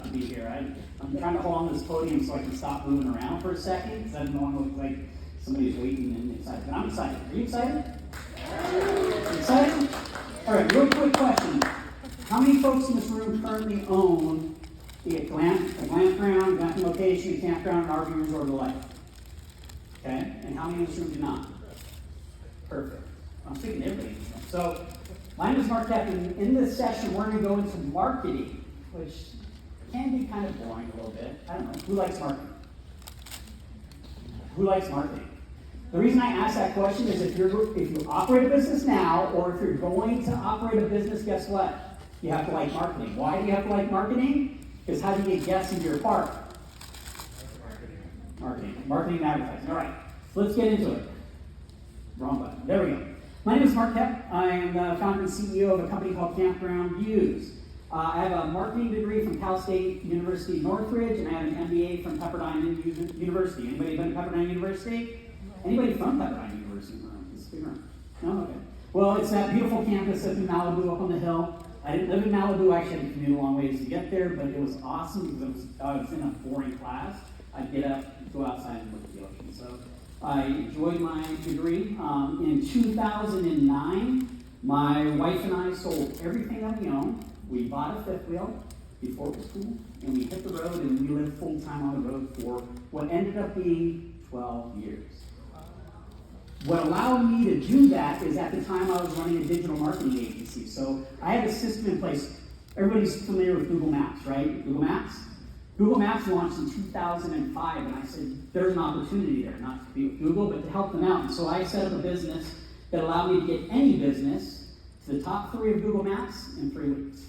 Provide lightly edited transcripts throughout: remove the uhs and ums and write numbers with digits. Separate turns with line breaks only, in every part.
to be here. I'm trying to hold on to this podium so I can stop moving around for a second, because I don't want to look like somebody's waiting and excited. But I'm excited. Are you excited? Excited? All right, real quick question. How many folks in this room currently own a glampground, glamping location, a campground, an RV resort of life? Okay, and how many in this room do not? Perfect. I'm speaking to everybody. So, my name is Mark Koep, and in this session, we're going to go into marketing, which can be kind of boring a little bit. I don't know. Who likes marketing? Who likes marketing? The reason I ask that question is if you operate a business now, or if you're going to operate a business, guess what? You have to like marketing. Why do you have to like marketing? Because how do you get guests into your park? Marketing and advertising. All right, let's get into it. Wrong button. There we go. My name is Mark Koep. I am the founder and CEO of a company called Campground Views. I have a marketing degree from Cal State University Northridge, and I have an MBA from Pepperdine University. Anybody been to Pepperdine University? Anybody from Pepperdine University? It's a big room. No? Okay. Well, it's that beautiful campus up in Malibu, up on the hill. I didn't live in Malibu. I actually had to commute a long ways to get there, but it was awesome because I was in a boring class. I'd get up, go outside, and look at the ocean. So I enjoyed my degree. In 2009, my wife and I sold everything that we owned. We bought a fifth wheel before it was cool, and we hit the road, and we lived full-time on the road for what ended up being 12 years. What allowed me to do that is at the time I was running a digital marketing agency. So I had a system in place. Everybody's familiar with Google Maps, right? Google Maps? Google Maps launched in 2005, and I said, there's an opportunity there, not to be with Google, but to help them out. And so I set up a business that allowed me to get any business to the top 3 of Google Maps in 3 weeks.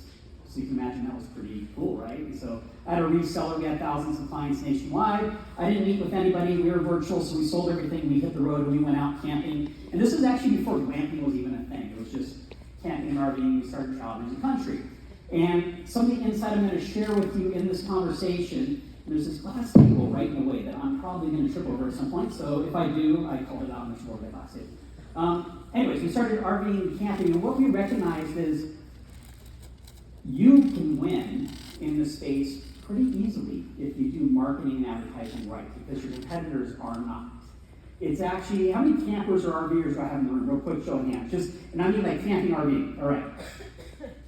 So you can imagine that was pretty cool, right? And so I had a reseller. We had thousands of clients nationwide. I didn't meet with anybody. We were virtual, so we sold everything. We hit the road, and we went out camping. And this was actually before glamping was even a thing. It was just camping and RVing. We started traveling the country. And some of the insight I'm going to share with you in this conversation, and there's this glass table right in the way that I'm probably going to trip over at some point. So if I do, I call it out much more of a glass table. Anyways, we started RVing and camping, and what we recognized is you can win in this space pretty easily if you do marketing and advertising right, because your competitors are not. It's actually, how many campers or RVers do I have in the room? Real quick, show of hands. And I mean like camping RV. All right.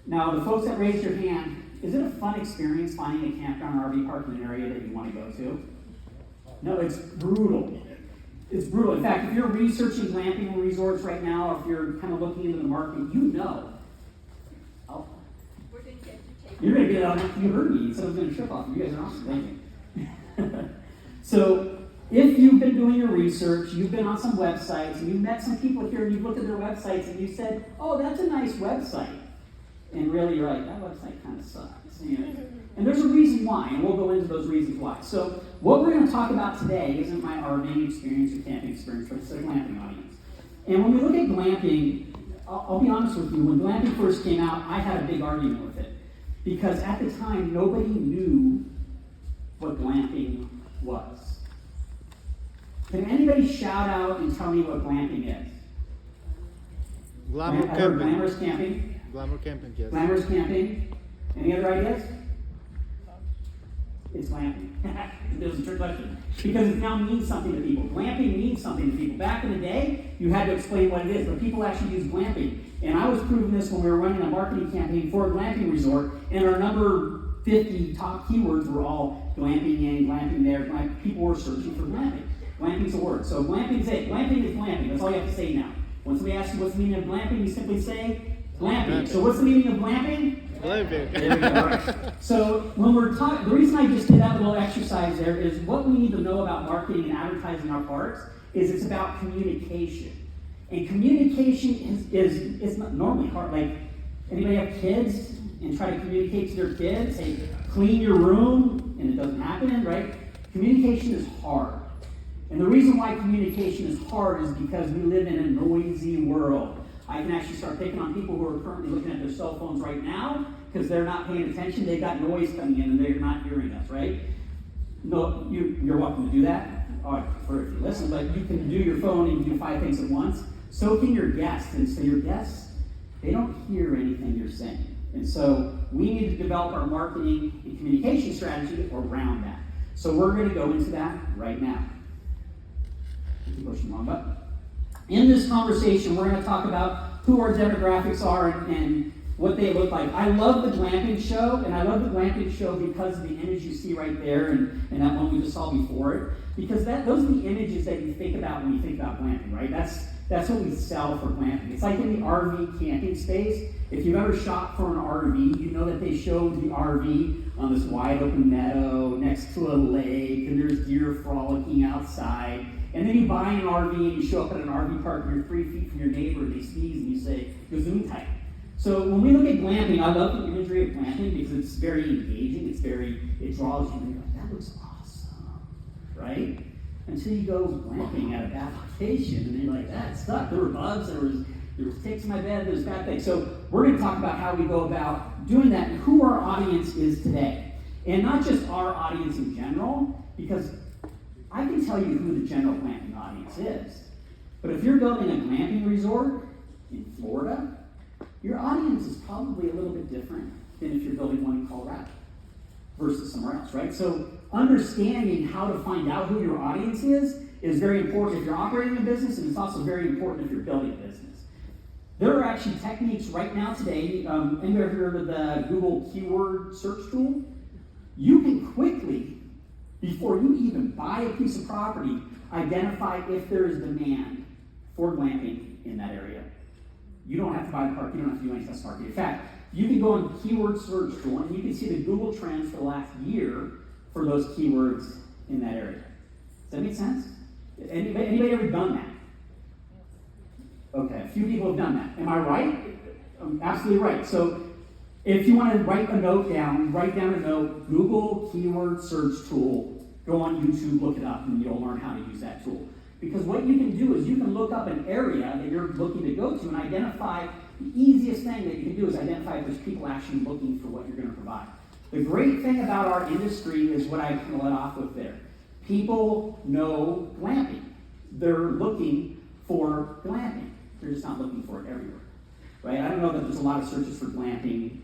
Now, the folks that raised your hand, is it a fun experience finding a campground or RV park in an area that you want to go to? No, it's brutal. It's brutal. In fact, if you're researching glamping resorts right now, or if you're kind of looking into the market, you know. You're going to get it out after you heard me. So I was going to trip off. You guys are awesome. Thank you. So, if you've been doing your research, you've been on some websites, and you've met some people here, and you've looked at their websites, and you said, oh, that's a nice website. And really, you're right, that website kind of sucks. And there's a reason why, and we'll go into those reasons why. So, what we're going to talk about today isn't my RVing experience or camping experience, but it's a glamping audience. And when we look at glamping, I'll be honest with you, when glamping first came out, I had a big argument with it. Because at the time, nobody knew what glamping was. Can anybody shout out and tell me what glamping is? Glamorous camping.
Glamour camping, yes.
Glamorous camping. Any other ideas? It's glamping. It was a trick question. Because it now means something to people. Glamping means something to people. Back in the day, you had to explain what it is, but people actually use glamping. And I was proving this when we were running a marketing campaign for a glamping resort, and our number 50 top keywords were all glamping in, glamping there. People were searching for glamping. Glamping's a word. So glamping's it. Glamping is glamping. That's all you have to say now. When somebody asks you what's the meaning of glamping, you simply say glamping. So what's the meaning of glamping?
Glamping.
There we go. All right. So when we're talking, the reason I just did that little exercise there is what we need to know about marketing and advertising our parks is it's about communication. And communication is not normally hard. Like, anybody have kids and try to communicate to their kids, say, clean your room, and it doesn't happen, right? Communication is hard. And the reason why communication is hard is because we live in a noisy world. I can actually start picking on people who are currently looking at their cell phones right now because they're not paying attention. They've got noise coming in and they're not hearing us, right? No, you're welcome to do that. I prefer if you listen, but you can do your phone and do 5 things at once. So can your guests. And so your guests, they don't hear anything you're saying. And so we need to develop our marketing and communication strategy around that. So we're going to go into that right now. Keep pushing the wrong button. In this conversation, we're going to talk about who our demographics are and what they look like. I love the Glamping show, and I love the Glamping show because of the image you see right there and that one we just saw before it. Because those are the images that you think about when you think about glamping, right? That's what we sell for glamping. It's like in the RV camping space. If you've ever shopped for an RV, you know that they showed the RV on this wide open meadow next to a lake, and there's deer frolicking outside. And then you buy an RV and you show up at an RV park and you're 3 feet from your neighbor and they sneeze and you say, "Gesundheit." So when we look at glamping, I love the imagery of glamping because it's very engaging, it draws you and you're like, that looks awesome, right? Until you go glamping at a bad location and you're like, that sucked. There were bugs, there was ticks in my bed, there was bad things. So we're going to talk about how we go about doing that and who our audience is today. And not just our audience in general, because I can tell you who the general glamping audience is. But if you're building a glamping resort in Florida, your audience is probably a little bit different than if you're building one in Colorado versus somewhere else, right? So understanding how to find out who your audience is very important if you're operating a business, and it's also very important if you're building a business. There are actually techniques right now today. Anybody heard of the Google keyword search tool? You can quickly, before you even buy a piece of property, identify if there is demand for glamping in that area. You don't have to buy the park, you don't have to do any test marketing. In fact, you can go on the keyword search tool and you can see the Google trends for the last year for those keywords in that area. Does that make sense? Anybody ever done that? Okay, a few people have done that. Am I right? I'm absolutely right. So if you want to write a note down, write down a note, Google keyword search tool, go on YouTube, look it up, and you'll learn how to use that tool. Because what you can do is you can look up an area that you're looking to go to and identify, the easiest thing that you can do is identify if there's people actually looking for what you're going to provide. The great thing about our industry is what I kind of let off with there. People know glamping. They're looking for glamping. They're just not looking for it everywhere. Right? I don't know that there's a lot of searches for glamping.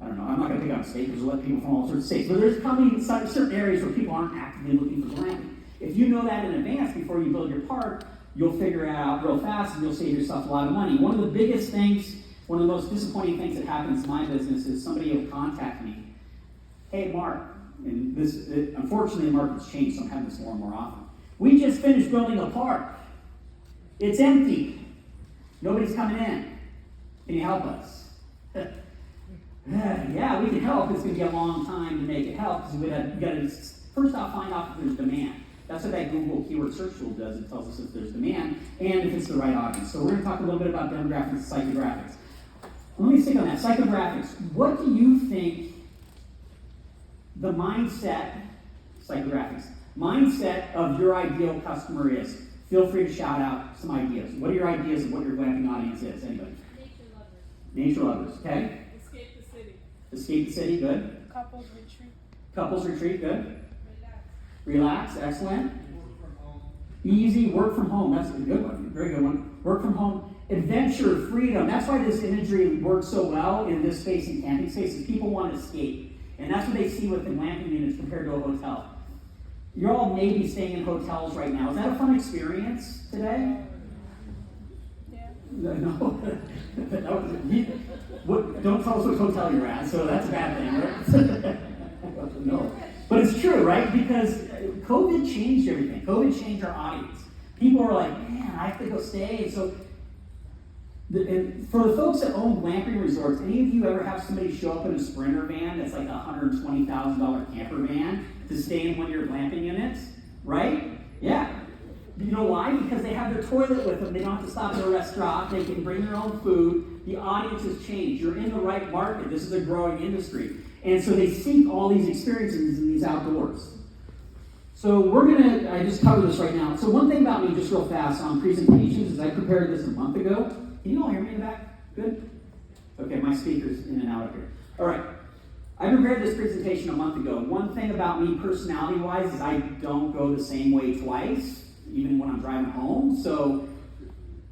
I don't know. I'm not going to pick on states because let people from all sorts of states. But there's probably certain areas where people aren't actively looking for glamping. If you know that in advance before you build your park, you'll figure it out real fast and you'll save yourself a lot of money. One of the biggest things, one of the most disappointing things that happens in my business is somebody will contact me. Hey, Mark, and unfortunately the market's changed, so I'm having this more and more often. We just finished building a park. It's empty. Nobody's coming in. Can you help us? Yeah, we can help. It's going to be a long time to make it help because we got to first off find out if there's demand. That's what that Google keyword search tool does. It tells us if there's demand and if it's the right audience. So we're going to talk a little bit about demographics and psychographics. Let me stick on that. Psychographics. What do you think the mindset of your ideal customer is? Feel free to shout out some ideas. What are your ideas of what your glamping audience is? Anybody?
Nature lovers.
Nature lovers, okay.
Escape the city.
Escape the city, good.
Couples retreat.
Couples retreat, good.
Relax.
Relax, excellent. Easy, work from home. That's a good one, very good one. Work from home. Adventure, freedom. That's why this imagery works so well in this space, in camping spaces. People want to escape. And that's what they see with the glamping units compared to a hotel. You're all maybe staying in hotels right now. Is that a fun experience today?
Yeah.
No. Don't tell us what hotel you're at, so that's a bad thing, right? No. But it's true, right? Because COVID changed everything. COVID changed our audience. People are like, man, I have to go stay. And so, and for the folks that own glamping resorts, any of you ever have somebody show up in a Sprinter van that's like a $120,000 camper van to stay in one of your glamping units? Right? Yeah. You know why? Because they have their toilet with them. They don't have to stop at a restaurant. They can bring their own food. The audience has changed. You're in the right market. This is a growing industry. And so they seek all these experiences in these outdoors. So I just cover this right now. So one thing about me, just real fast, on presentations, is I prepared this a month ago. Can you all hear me in the back? Good? Okay, my speaker's in and out of here. All right. I prepared this presentation a month ago. One thing about me personality-wise is I don't go the same way twice, even when I'm driving home. So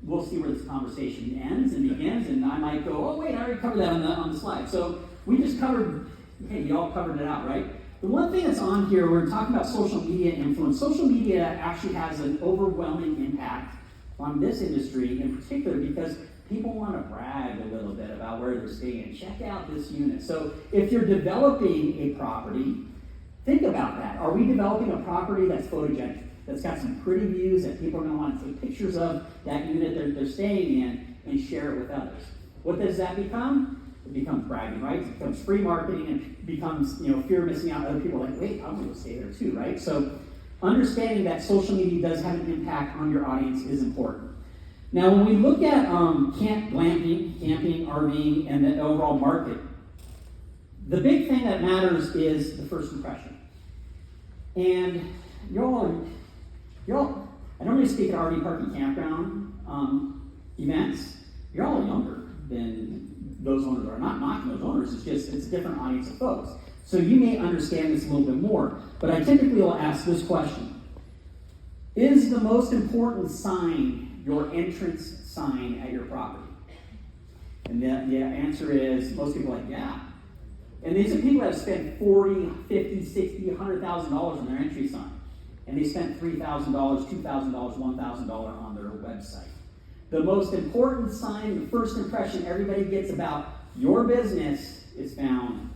we'll see where this conversation ends and begins, and I might go, oh wait, I already covered that on the slide. So we just covered, hey, you all covered it out, right? The one thing that's on here, we're talking about social media influence. Social media actually has an overwhelming impact on this industry in particular because people want to brag a little bit about where they're staying. Check out this unit. So if you're developing a property, think about that. Are we developing a property that's photogenic, that's got some pretty views that people are going to want to take pictures of that unit they're staying in and share it with others? What does that become? It becomes bragging, right? It becomes free marketing and it becomes, fear of missing out. Other people are like, wait, I'm going to stay there too, right? So understanding that social media does have an impact on your audience is important. Now, when we look at glamping, camping, RVing, and the overall market, the big thing that matters is the first impression. And y'all, I don't really speak at RV park and campground events. You're all younger than those owners are. Not knocking those owners, it's a different audience of folks. So you may understand this a little bit more, but I typically will ask this question. Is the most important sign your entrance sign at your property? And the answer is, most people are like, yeah. And these are people that have spent $40, $50, $60, $100,000 on their entry sign. And they spent $3,000, $2,000, $1,000 on their website. The most important sign, the first impression everybody gets about your business is found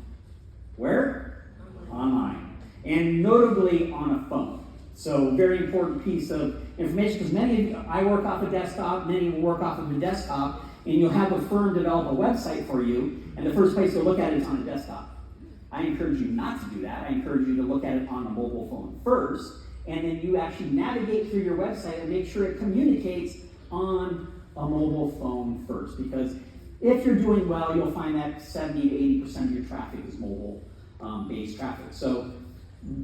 where? Online. And notably on a phone. So very important piece of information because I work off a desktop, many will work off of a desktop, and you'll have a firm develop a website for you, and the first place to look at it is on a desktop. I encourage you not to do that. I encourage you to look at it on a mobile phone first, and then you actually navigate through your website and make sure it communicates on a mobile phone first. Because if you're doing well, you'll find that 70 to 80% of your traffic is mobile-based traffic. So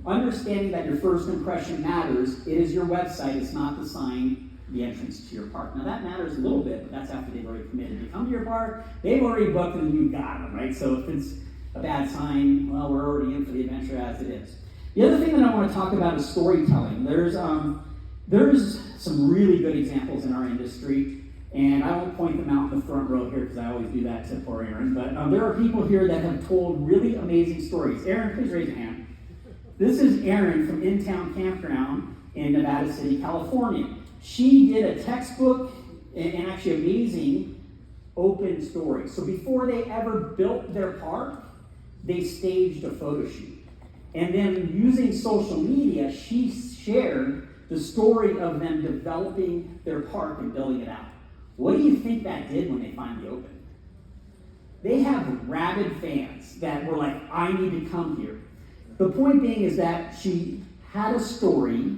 understanding that your first impression matters, it is your website, it's not the sign, the entrance to your park. Now that matters a little bit, but that's after they've already committed to come to your park, they've already booked and you got them, right? So if it's a bad sign, well, we're already in for the adventure as it is. The other thing that I want to talk about is storytelling. There's some really good examples in our industry, and I won't point them out in the front row here because I always do that to poor Aaron, but there are people here that have told really amazing stories. Aaron, please raise your hand. This is Erin from In-Town Campground in Nevada City, California. She did a textbook and actually amazing open story. So before they ever built their park, they staged a photo shoot. And then using social media, she shared the story of them developing their park and building it out. What do you think that did when they finally opened? They have rabid fans that were like, I need to come here. The point being is that she had a story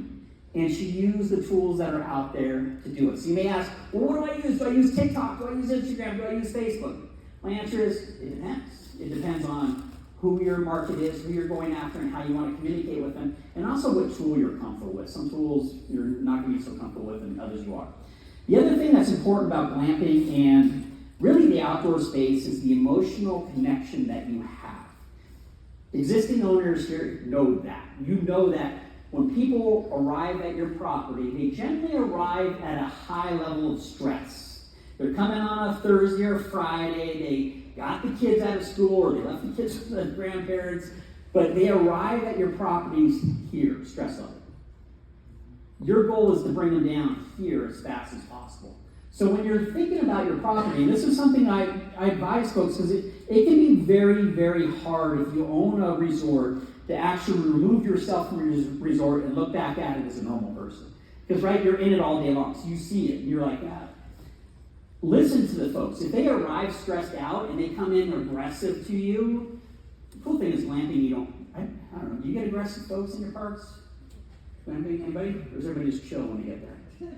and she used the tools that are out there to do it. So you may ask, well, what do I use? Do I use TikTok? Do I use Instagram? Do I use Facebook? My answer is, it depends. It depends on who your market is, who you're going after, and how you want to communicate with them, and also what tool you're comfortable with. Some tools you're not going to be so comfortable with, and others you are. The other thing that's important about glamping and really the outdoor space is the emotional connection that you have. Existing owners here know that. You know that when people arrive at your property, they generally arrive at a high level of stress. They're coming on a Thursday or Friday, they got the kids out of school, or they left the kids with the grandparents, but they arrive at your properties here, stress level. Your goal is to bring them down here as fast as possible. So when you're thinking about your property, and this is something I advise folks, because it can be very, very hard if you own a resort to actually remove yourself from your resort and look back at it as a normal person. Because, right, you're in it all day long, so you see it, and you're like, ah. Listen to the folks. If they arrive stressed out and they come in aggressive to you, the cool thing is glamping, I don't know, do you get aggressive folks in your parks? Glamping, anybody? Or is everybody just chill when they get there?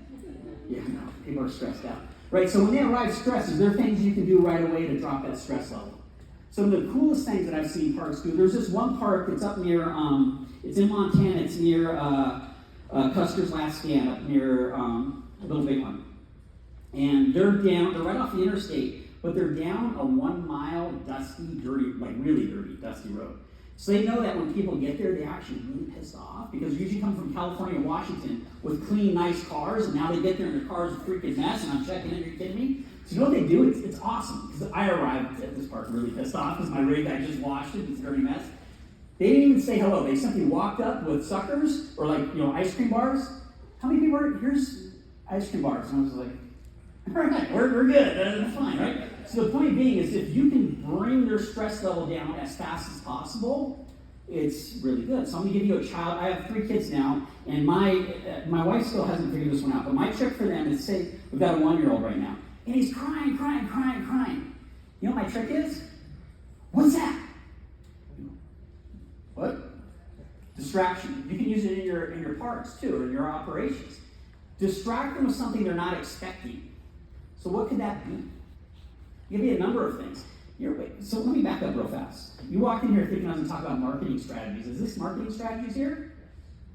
Yeah, no, people are stressed out. Right, so when they arrive stressed, is there things you can do right away to drop that stress level? Some of the coolest things that I've seen parks do, there's this one park that's up near, it's in Montana, it's near Custer's Last Stand, up near Little Big One. And they're right off the interstate, but they're down a 1 mile dusty, dirty, like really dirty, dusty road. So they know that when people get there, they're actually really pissed off because they usually come from California and Washington with clean, nice cars, and now they get there and their car's a freaking mess, and I'm checking in, are you kidding me? So you know what they do? It's awesome, because I arrived at this park really pissed off because my rig, I just washed it, it's a dirty mess. They didn't even say hello. They simply walked up with suckers or ice cream bars. How many people are, here's ice cream bars? And I was like, all right, we're good, that's fine, right? So the point being is if you can bring their stress level down as fast as possible, it's really good. So I'm going to give you a child. I have 3 kids now, and my wife still hasn't figured this one out. But my trick for them is, say, we've got a 1-year-old right now, and he's crying. You know what my trick is? What's that? What? Distraction. You can use it in your parks too, or in your operations. Distract them with something they're not expecting. So what could that be? It could be a number of things. So let me back up real fast. You walked in here thinking I was going to talk about marketing strategies. Is this marketing strategies here?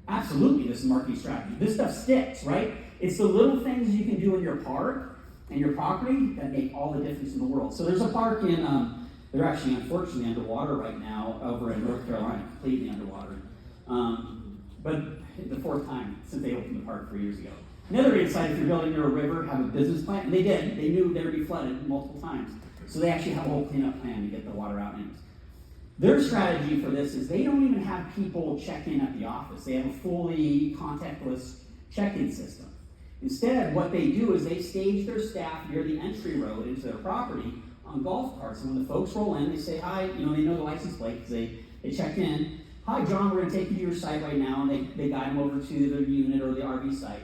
Absolutely, this is marketing strategy. This stuff sticks, right? It's the little things you can do in your park and your property that make all the difference in the world. So there's a park in, they're actually unfortunately underwater right now over in North Carolina, completely underwater. But the 4th time since they opened the park 3 years ago. Another insight, if you're building near a river, have a business plan, and they did. They knew they would be flooded multiple times. So they actually have a whole cleanup plan to get the water out. Their strategy for this is they don't even have people check in at the office. They have a fully contactless check-in system. Instead, what they do is they stage their staff near the entry road into their property on golf carts. And when the folks roll in, they say, hi, they know the license plate because they checked in. Hi, John, we're going to take you to your site right now. And they guide them over to the unit or the RV site.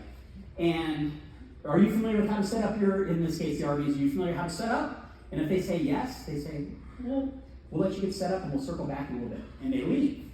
And are you familiar with how to set up in this case, the RVs, are you familiar with how to set up? And if they say yes, they say, well, we'll let you get set up and we'll circle back in a little bit. And they leave.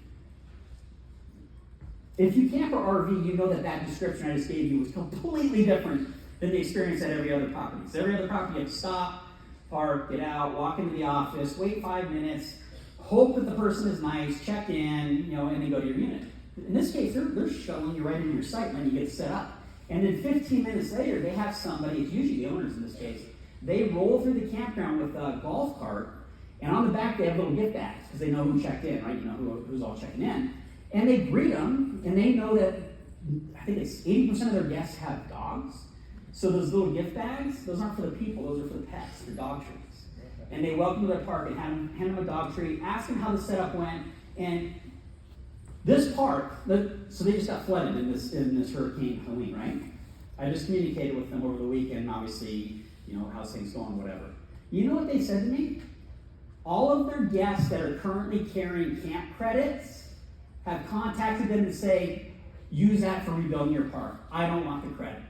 If you camp or RV, you know that description I just gave you was completely different than the experience at every other property. So every other property, you have to stop, park, get out, walk into the office, wait 5 minutes, hope that the person is nice, check in, and then go to your unit. In this case, they're showing you right into your site when you get set up. And then 15 minutes later, they have somebody, it's usually the owners in this case, they roll through the campground with a golf cart, and on the back they have little gift bags, because they know who checked in, right? Who's all checking in. And they greet them, and they know that, I think it's 80% of their guests have dogs. So those little gift bags, those aren't for the people, those are for the pets, for dog treats. And they welcome to their park and hand them a dog treat, ask them how the setup went, and this park, so they just got flooded in this Hurricane Helene, right? I just communicated with them over the weekend, obviously, how's things going, whatever. You know what they said to me? All of their guests that are currently carrying camp credits have contacted them to say, use that for rebuilding your park. I don't want the credit.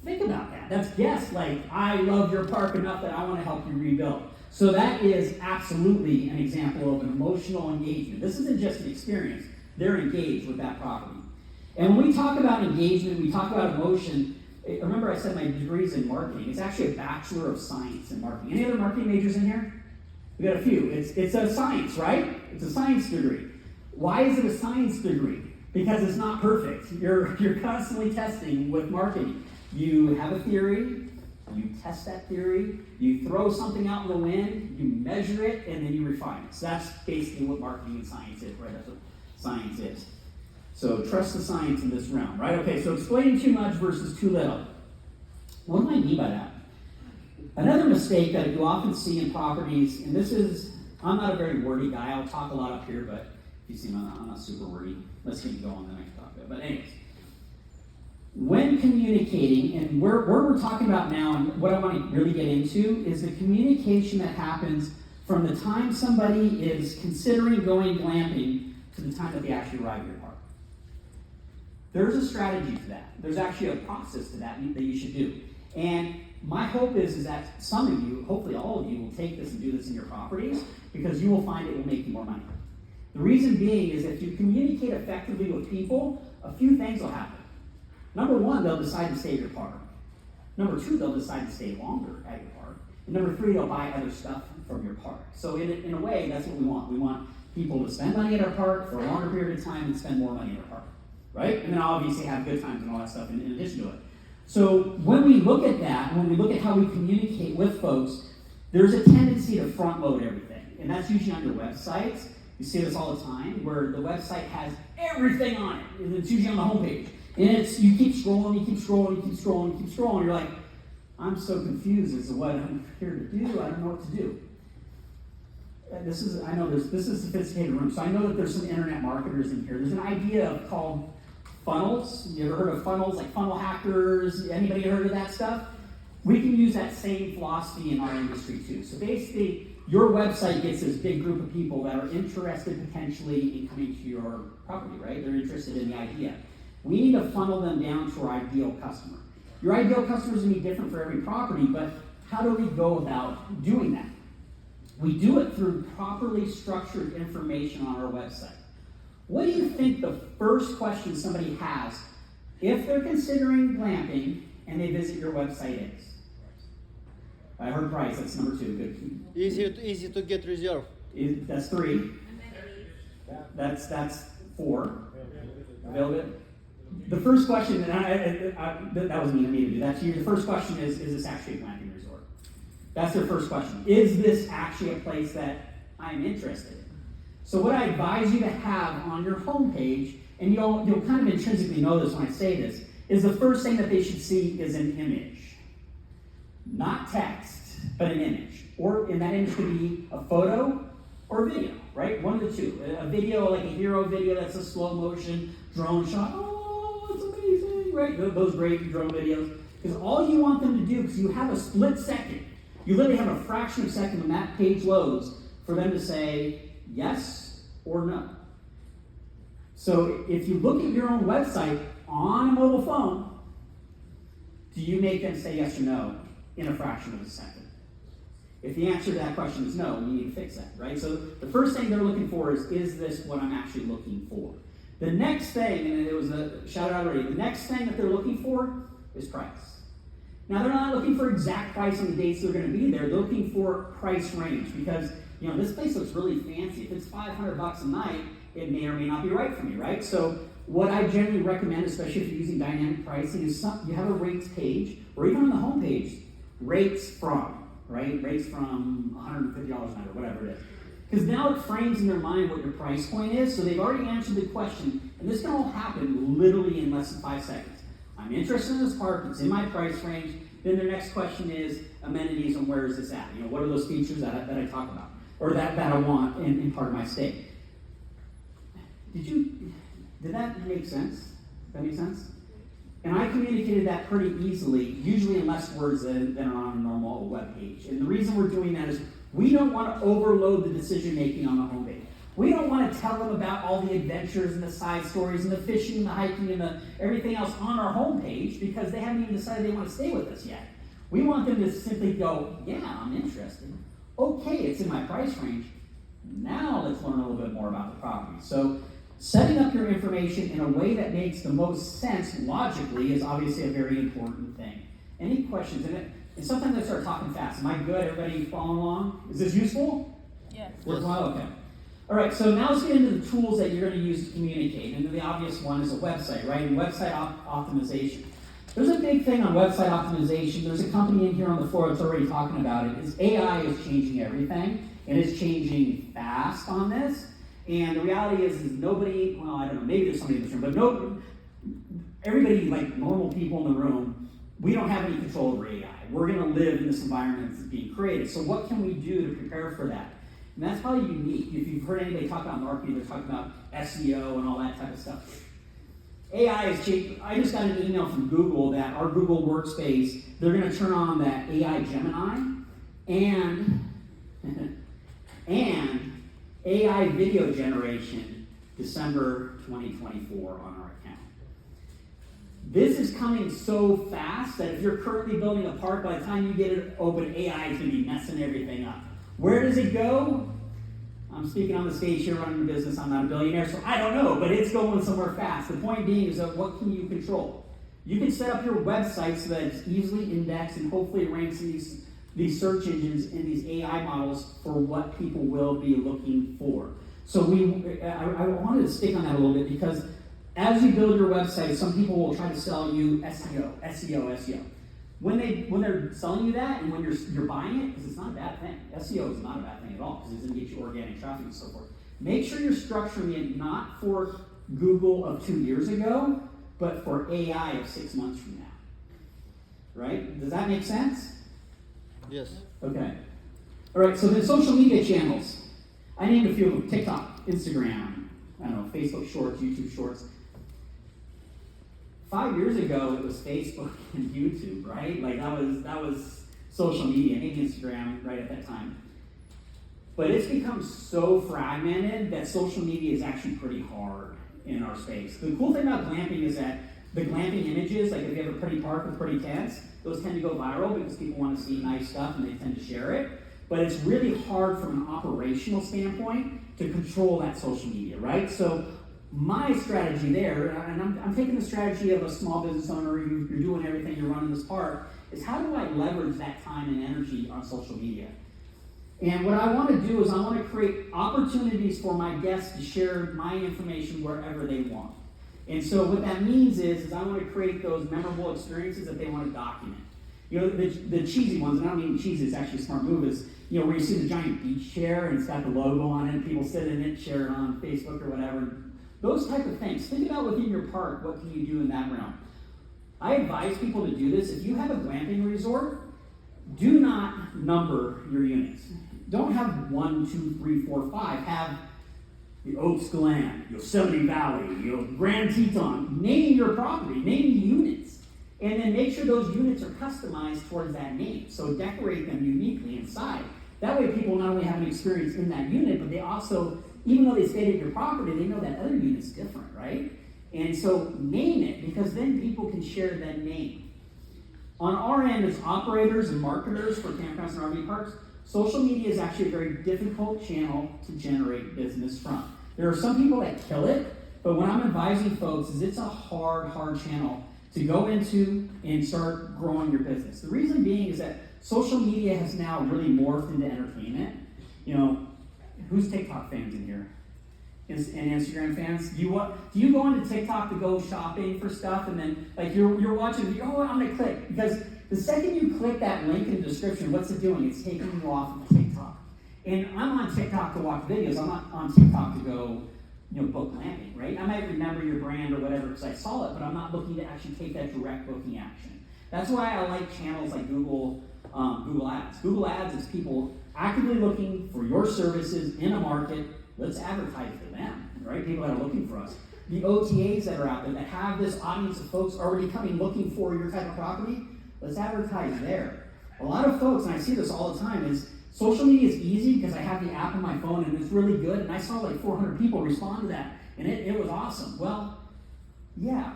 Think about that. That's guests like, I love your park enough that I want to help you rebuild. So that is absolutely an example of an emotional engagement. This isn't just an experience. They're engaged with that property. And when we talk about engagement, we talk about emotion. Remember I said my degree's in marketing. It's actually a Bachelor of Science in marketing. Any other marketing majors in here? We got a few. It's a science, right? It's a science degree. Why is it a science degree? Because it's not perfect. You're constantly testing with marketing. You have a theory, you test that theory, you throw something out in the wind, you measure it, and then you refine it. So that's basically what marketing and science is, right? That's what science is. So trust the science in this realm, right? Okay, so explaining too much versus too little. What do I mean by that? Another mistake that you often see in properties, and this is, I'm not a very wordy guy. I'll talk a lot up here, but you see I'm not super wordy. Let's keep going, then I can talk about it. But anyways, when communicating, and where we're talking about now, and what I want to really get into, is the communication that happens from the time somebody is considering going glamping to the time that they actually arrive at your park. There's a strategy to that. There's actually a process to that you should do. And my hope is that some of you, hopefully all of you, will take this and do this in your properties because you will find it will make you more money. The reason being is if you communicate effectively with people, a few things will happen. Number one, they'll decide to stay at your park. Number two, they'll decide to stay longer at your park. And number three, they'll buy other stuff from your park. So in a way, that's what we want. We want people to spend money at our park for a longer period of time and spend more money at our park. Right? And then obviously have good times and all that stuff in addition to it. So when we look at that, when we look at how we communicate with folks, there's a tendency to front load everything. And that's usually on your websites. You see this all the time, where the website has everything on it, and it's usually on the homepage. And you keep scrolling, you keep scrolling, you keep scrolling, you keep scrolling, you're like, I'm so confused as to what I'm here to do, I don't know what to do. This is a sophisticated room, so I know that there's some internet marketers in here. There's an idea called funnels. You ever heard of funnels, like funnel hackers? Anybody heard of that stuff? We can use that same philosophy in our industry too. So basically, your website gets this big group of people that are interested potentially in coming to your property, right? They're interested in the idea. We need to funnel them down to our ideal customer. Your ideal customer is going to be different for every property, but how do we go about doing that? We do it through properly structured information on our website. What do you think the first question somebody has if they're considering glamping and they visit your website is? I heard price, that's number 2, good.
Easy to get reserved.
That's 3. That's 4. Availability. The first question, and that was me to do that to you. The first question is this actually a glamping resort? That's their first question. Is this actually a place that I'm interested in? So what I advise you to have on your homepage, and you'll kind of intrinsically know this when I say this, is the first thing that they should see is an image. Not text, but an image. And that image could be a photo or a video, right? One of the two. A video, like a hero video that's a slow motion drone shot. Oh, it's amazing, right? Those great drone videos. Because all you want them to do, because you have a split second, you literally have a fraction of a second when that page loads for them to say yes or no. So if you look at your own website on a mobile phone, do you make them say yes or no in a fraction of a second? If the answer to that question is no, we need to fix that, right? So the first thing they're looking for is this what I'm actually looking for? The next thing, and it was a shout out already, the next thing that they're looking for is price. Now they're not looking for exact price on the dates they're going to be there. They're looking for price range because this place looks really fancy. If it's $500 a night, it may or may not be right for me, right? So what I generally recommend, especially if you're using dynamic pricing, is you have a rates page, or even on the home page, rates from, right? Rates from $150 a night or whatever it is. Because now it frames in their mind what your price point is, so they've already answered the question, and this can all happen literally in less than 5 seconds. I'm interested in this park, it's in my price range. Then their next question is amenities and where is this at? What are those features that I talk about? Or that I want in part of my state. Did that make sense? Does that make sense? And I communicated that pretty easily, usually in less words than are on a normal web page. And the reason we're doing that is we don't want to overload the decision making on the homepage. We don't want to tell them about all the adventures and the side stories and the fishing and the hiking and the everything else on our homepage because they haven't even decided they want to stay with us yet. We want them to simply go, yeah, I'm interested. Okay, it's in my price range. Now let's learn a little bit more about the property. So setting up your information in a way that makes the most sense logically is obviously a very important thing. Any questions? And sometimes I start talking fast. Am I good? Everybody following along? Is this useful?
Yes.
Worthwhile? Okay. All right, so now let's get into the tools that you're going to use to communicate. And the obvious one is a website, right? And website optimization. There's a big thing on website optimization. There's a company in here on the floor that's already talking about it. AI is changing everything, and it's changing fast on this. And the reality is nobody, well, I don't know, maybe there's somebody in this room, but everybody, like normal people in the room, we don't have any control over AI. We're going to live in this environment that's being created. So what can we do to prepare for that? And that's probably unique. If you've heard anybody talk about marketing, they're talking about SEO and all that type of stuff. AI is cheap. I just got an email from Google that our Google Workspace, they're going to turn on that AI Gemini and AI video generation December 2024 on our account. This is coming so fast that if you're currently building a park, by the time you get it open, AI is going to be messing everything up. Where does it go? I'm speaking on the stage here running a business. I'm not a billionaire, so I don't know, but it's going somewhere fast. The point being is that what can you control? You can set up your website so that it's easily indexed and hopefully it ranks in these search engines and these AI models for what people will be looking for. So I wanted to stick on that a little bit because as you build your website, some people will try to sell you SEO. When they're selling you that and when you're buying it, because it's not a bad thing. SEO is not a bad thing at all because it's going to get you organic traffic and so forth. make sure you're structuring it not for Google of 2 years ago, but for AI of 6 months from now. Right? Does that make sense?
Yes.
Okay. All right, so then social media channels. I named a few of them: TikTok, Instagram, I don't know, Facebook Shorts, YouTube Shorts. 5 years ago, it was Facebook and YouTube, right? Like that was social media, maybe Instagram right at that time. But it's become so fragmented that social media is actually pretty hard in our space. The cool thing about glamping is that the glamping images, like if you have a pretty park with pretty tents, those tend to go viral because people want to see nice stuff and they tend to share it. But it's really hard from an operational standpoint to control that social media, right? So my strategy there, and I'm taking the strategy of a small business owner, you're doing everything, you're running this park, is how do I leverage that time and energy on social media? And what I want to do is I want to create opportunities for my guests to share my information wherever they want. And so what that means is I want to create those memorable experiences that they want to document. You know, the cheesy ones, and I don't mean cheesy, it's actually a smart move, is, you know, where you see the giant beach chair and it's got the logo on it, and people sit in it, share it on Facebook or whatever. Those type of things. Think about within your park, what can you do in that realm? I advise people to do this. If you have a glamping resort, do not number your units. Don't have 1, 2, 3, 4, 5. Have the Oaks Glam, Yosemite Valley, Grand Teton. Name your property, name the units. And then make sure those units are customized towards that name. So decorate them uniquely inside. That way people not only have an experience in that unit, but they also, even though they stayed at your property, they know that other unit's different, right? And so name it, because then people can share that name. On our end, as operators and marketers for campgrounds and RV parks, social media is actually a very difficult channel to generate business from. There are some people that kill it, but when I'm advising folks, it's a hard channel to go into and start growing your business. The reason being is that social media has now really morphed into entertainment. You know, who's TikTok fans in here? And Instagram fans? Do you go onto TikTok to go shopping for stuff, and then like you're watching, I'm gonna click, because the second you click that link in the description, what's it doing? It's taking you off of TikTok. And I'm on TikTok to watch videos. I'm not on TikTok to go, book glamping, right? I might remember your brand or whatever because I saw it, but I'm not looking to actually take that direct booking action. That's why I like channels like Google Ads. Google Ads is people actively looking for your services in a market. Let's advertise to them, right? People that are looking for us. The OTAs that are out there that have this audience of folks already coming looking for your type of property, let's advertise there. A lot of folks, and I see this all the time, is social media is easy because I have the app on my phone and it's really good, and I saw like 400 people respond to that, and it was awesome. Well, yeah,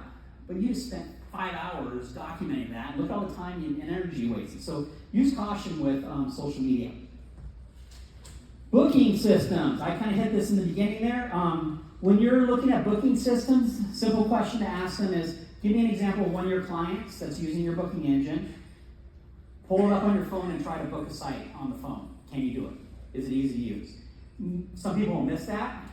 but you just spent 5 hours documenting that. Look all the time and energy you wasted. So use caution with social media. Booking systems. I kind of hit this in the beginning there. When you're looking at booking systems, simple question to ask them is, give me an example of one of your clients that's using your booking engine. Pull it up on your phone and try to book a site on the phone. Can you do it? Is it easy to use? Some people will miss that.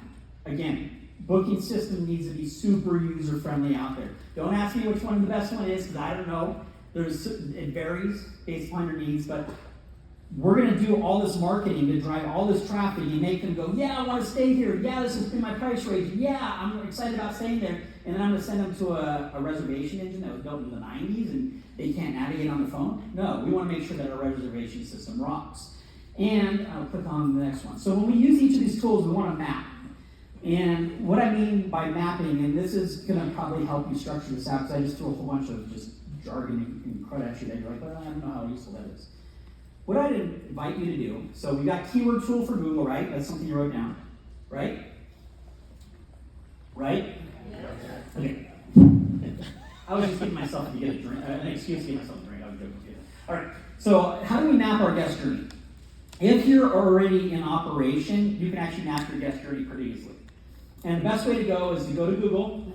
Again, booking system needs to be super user-friendly out there. Don't ask me which one the best one is, because I don't know. It varies based upon your needs, but we're going to do all this marketing to drive all this traffic and make them go, yeah, I want to stay here. Yeah, this has been my price range. Yeah, I'm excited about staying there. And then I'm going to send them to a reservation engine that was built in the 90s and they can't navigate on the phone. No, we want to make sure that our reservation system rocks. And I'll click on the next one. So when we use each of these tools, we want to map. And what I mean by mapping, and this is going to probably help you structure this out, because I just threw a whole bunch of just jargon and crud at you that you're like, well, I don't know how useful that is. What I'd invite you to do, so we got keyword tool for Google, right? That's something you wrote down, right? Right? Yeah. Okay. I was just giving myself to get a drink, an excuse to give myself a drink. I was joking with you. All right. So how do we map our guest journey? If you're already in operation, you can actually map your guest journey pretty easily. And the best way to go is to go to Google,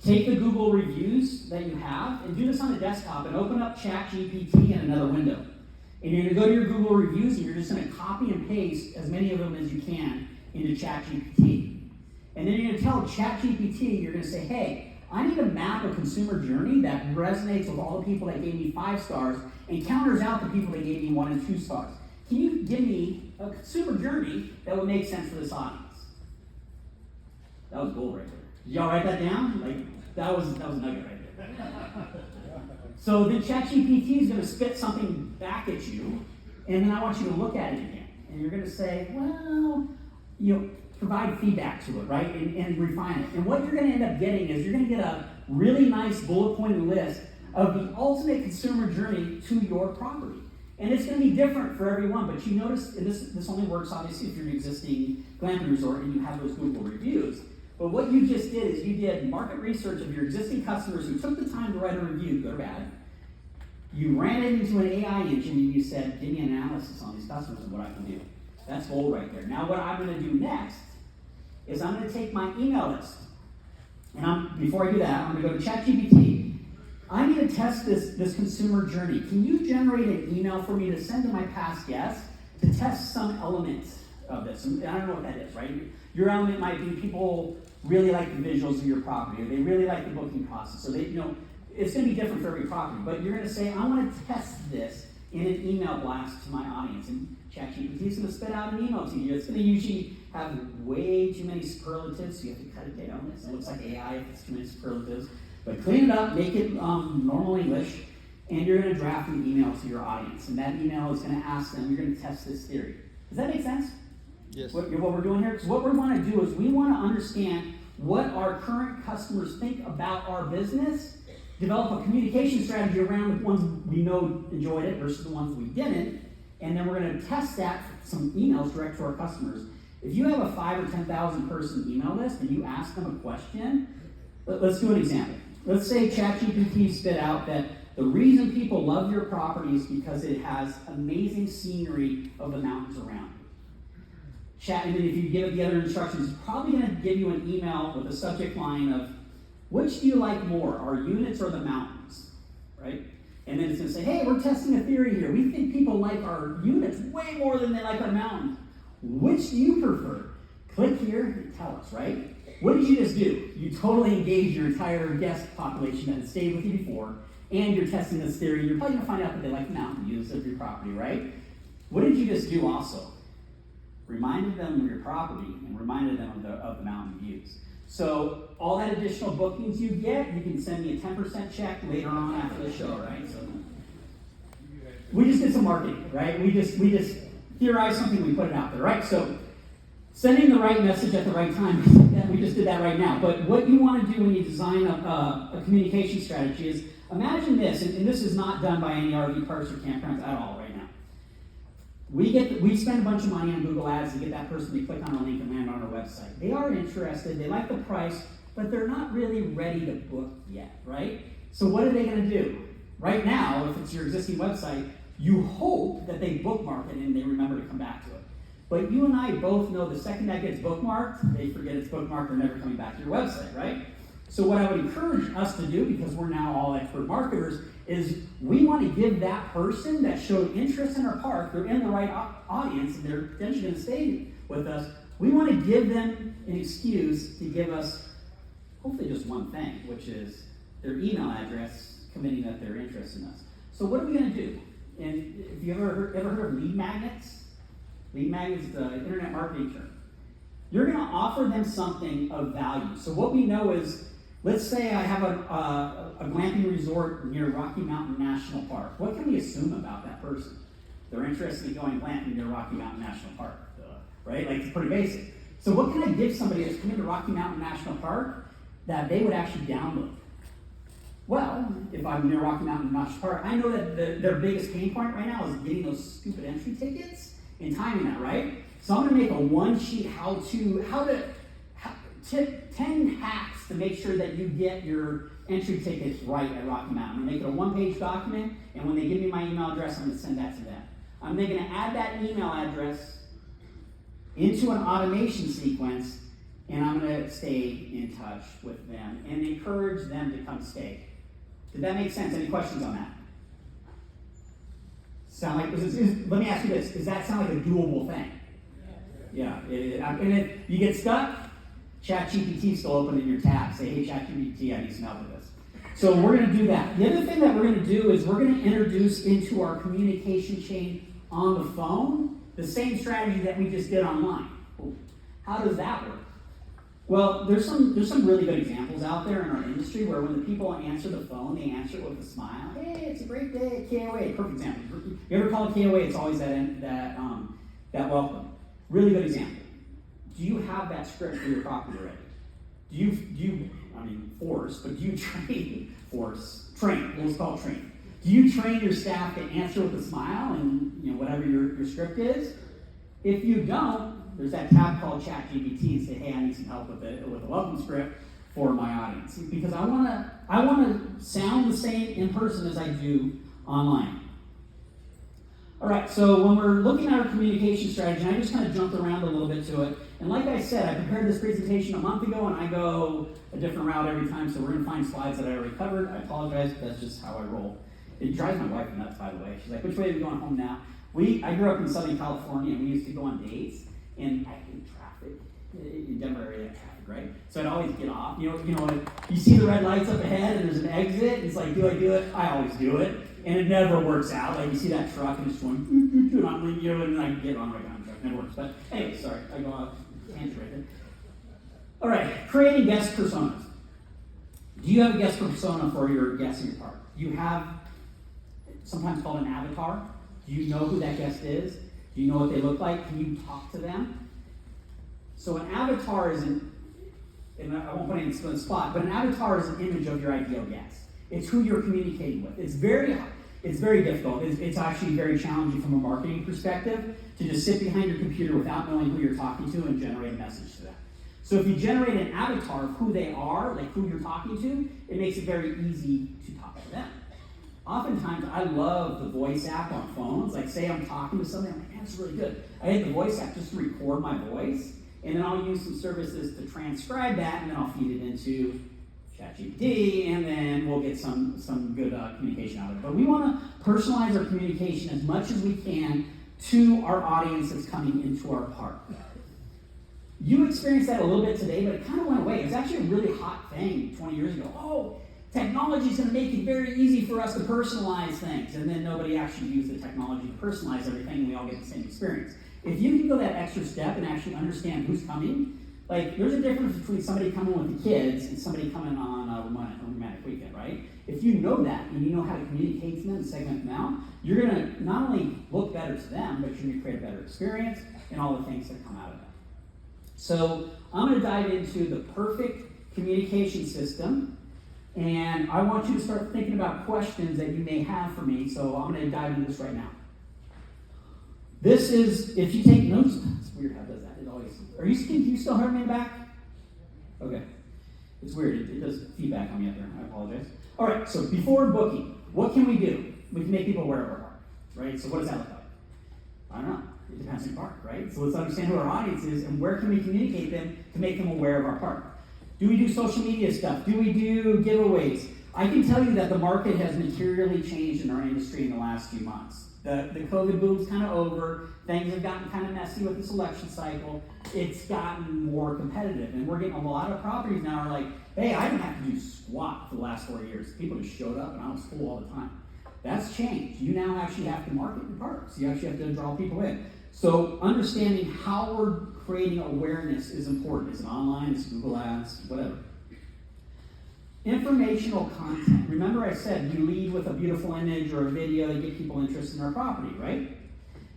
take the Google reviews that you have, and do this on a desktop, and open up ChatGPT in another window. And you're going to go to your Google reviews, and you're just going to copy and paste as many of them as you can into ChatGPT. And then you're going to tell ChatGPT, you're going to say, hey, I need to map a consumer journey that resonates with all the people that gave me 5 stars and counters out the people that gave me 1 and 2 stars. can you give me a consumer journey that would make sense for this audience? That was gold right there. Did y'all write that down? Like, that was a nugget right there. So then ChatGPT is going to spit something back at you, and then I want you to look at it again. And you're going to say, well, provide feedback to it, right? And refine it. And what you're going to end up getting is you're going to get a really nice bullet pointed list of the ultimate consumer journey to your property. And it's going to be different for everyone, but you notice, and this only works obviously if you're an existing glamping resort and you have those Google reviews. But what you just did is you did market research of your existing customers who took the time to write a review, good or bad. You ran it into an AI engine and you said, give me an analysis on these customers and what I can do. That's gold right there. Now what I'm going to do next is I'm going to take my email list. And before I do that, I'm going to go to ChatGPT. I need to test this consumer journey. Can you generate an email for me to send to my past guests to test some element of this? And I don't know what that is, right? Your element might be people really like the visuals of your property, or they really like the booking process, or it's going to be different for every property. But you're going to say, I want to test this in an email blast to my audience. And ChatGPT is going to spit out an email to you. It's going to usually have way too many superlatives, so you have to cut it down. It looks like AI if it's too many superlatives. But clean it up, make it normal English, and you're going to draft an email to your audience. And that email is going to ask them, you're going to test this theory. Does that make sense?
Yes.
What we're doing here? Because what we want to do is we want to understand what our current customers think about our business, develop a communication strategy around the ones we know enjoyed it versus the ones we didn't, and then we're going to test that for some emails direct to our customers. If you have a 5,000 or 10,000 person email list and you ask them a question, let's do an example. Let's say ChatGPT spit out that the reason people love your property is because it has amazing scenery of the mountains around you. And then if you give it the other instructions, it's probably going to give you an email with a subject line of, which do you like more, our units or the mountains, right? And then it's going to say, hey, we're testing a theory here. We think people like our units way more than they like our mountains. Which do you prefer? Click here and tell us, right? What did you just do? You totally engaged your entire guest population that had stayed with you before, and you're testing this theory. You're probably going to find out that they like the mountain views of your property, right? What did you just do also? Reminded them of your property and reminded them of the mountain views. So all that additional bookings you get, you can send me a 10% check later on after the show, right? So we just did some marketing, right? We just theorized something, we put it out there, right? So sending the right message at the right time, we just did that right now. But what you want to do when you design a communication strategy is, imagine this, and this is not done by any RV parks or campgrounds at all right now. We spend a bunch of money on Google Ads to get that person to click on a link and land on our website. They are interested, they like the price, but they're not really ready to book yet, right? So what are they going to do? Right now, if it's your existing website, you hope that they bookmark it and they remember to come back to it. But you and I both know the second that gets bookmarked, they forget it's bookmarked, they're never coming back to your website, right? So what I would encourage us to do, because we're now all expert marketers, is we want to give that person that showed interest in our park, they're in the right audience, and they're potentially going to stay with us, we want to give them an excuse to give us hopefully just one thing, which is their email address committing that they're interested in us. So what are we going to do? And if you ever heard of lead magnets? Lead magnets is the internet marketing term. You're going to offer them something of value. So what we know is, let's say I have a glamping resort near Rocky Mountain National Park. What can we assume about that person? They're interested in going glamping near Rocky Mountain National Park, right? Like, it's pretty basic. So what can I give somebody that's coming to Rocky Mountain National Park that they would actually download? Well, if I'm near Rocky Mountain National Park, I know that their biggest pain point right now is getting those stupid entry tickets and timing that, right? So I'm going to make a one-sheet tip 10 hacks to make sure that you get your entry tickets right at Rocky Mountain. I'm going to make it a one-page document, and when they give me my email address, I'm going to send that to them. I'm then going to add that email address into an automation sequence, and I'm going to stay in touch with them and encourage them to come stay. Did that make sense? Any questions on that? Let me ask you this. Does that sound like a doable thing? Yeah. And if you get stuck, ChatGPT still open in your tab. Say, hey, ChatGPT, I need some help with this. So we're going to do that. The other thing that we're going to do is we're going to introduce into our communication chain on the phone the same strategy that we just did online. How does that work? Well, there's some really good examples out there in our industry where when the people answer the phone, they answer it with a smile. Hey, it's a great day at KOA. Perfect example. You ever call it KOA? It's always that welcome. Really good example. Do you have that script for your property already? Do you train? Let's call it train. Do you train your staff to answer with a smile and whatever your script is? If you don't, there's that tab called ChatGPT and say, hey, I need some help with a welcome script for my audience. Because I wanna sound the same in person as I do online. All right, so when we're looking at our communication strategy, and I just kind of jumped around a little bit to it. And like I said, I prepared this presentation a month ago, and I go a different route every time, so we're gonna find slides that I already covered. I apologize, but that's just how I roll. It drives my wife nuts, by the way. She's like, which way are we going home now? I grew up in Southern California, and we used to go on dates, and I hate traffic. In Denver area, traffic, right? So I'd always get off. You see the red lights up ahead, and there's an exit, and it's like, do I do it? I always do it. And it never works out. Like, you see that truck, and it's going, and I'm like, and then I get on right on the truck. It never works. But anyway, sorry, I go off tangent right there. All right, creating guest personas. Do you have a guest persona for your guests in your park? Do you have sometimes called an avatar? Do you know who that guest is? Do you know what they look like? Can you talk to them? So an avatar and I won't put it in the spot, but an avatar is an image of your ideal guest. It's who you're communicating with. It's very difficult. It's actually very challenging from a marketing perspective to just sit behind your computer without knowing who you're talking to and generate a message to them. So if you generate an avatar of who they are, like who you're talking to, it makes it very easy to talk to them. Oftentimes, I love the voice app on phones. Like, say I'm talking to somebody, I'm like, man, it's really good. I hit the voice app just to record my voice, and then I'll use some services to transcribe that, and then I'll feed it into ChatGPT, and then we'll get some good communication out of it. But we want to personalize our communication as much as we can to our audience that's coming into our park. You experienced that a little bit today, but it kind of went away. It was actually a really hot thing 20 years ago. Oh, technology is going to make it very easy for us to personalize things. And then nobody actually used the technology to personalize everything, and we all get the same experience. If you can go that extra step and actually understand who's coming, like there's a difference between somebody coming with the kids and somebody coming on a romantic weekend, right? If you know that and you know how to communicate to them and segment them out, you're going to not only look better to them, but you're going to create a better experience and all the things that come out of that. So I'm going to dive into the perfect communication system, and I want you to start thinking about questions that you may have for me, so I'm going to dive into this right now. This is, if you take notes, it's weird how it does that. It always, can you still hear me in the back? Okay. It's weird, it does feedback on me up there, I apologize. All right, so before booking, what can we do? We can make people aware of our park, right? So what does that look like? I don't know. It depends on the park, right? So let's understand who our audience is and where can we communicate them to make them aware of our park. Do we do social media stuff? Do we do giveaways? I can tell you that the market has materially changed in our industry in the last few months. The COVID boom's kind of over. Things have gotten kind of messy with this election cycle. It's gotten more competitive. And we're getting a lot of properties now are like, hey, I didn't have to do squat for the last 4 years. People just showed up and I was full all the time. That's changed. You now actually have to market your parks. You actually have to draw people in. So understanding how we're creating awareness is important. Is it online? Is it Google Ads? Whatever. Informational content. Remember I said we lead with a beautiful image or a video to get people interested in our property, right?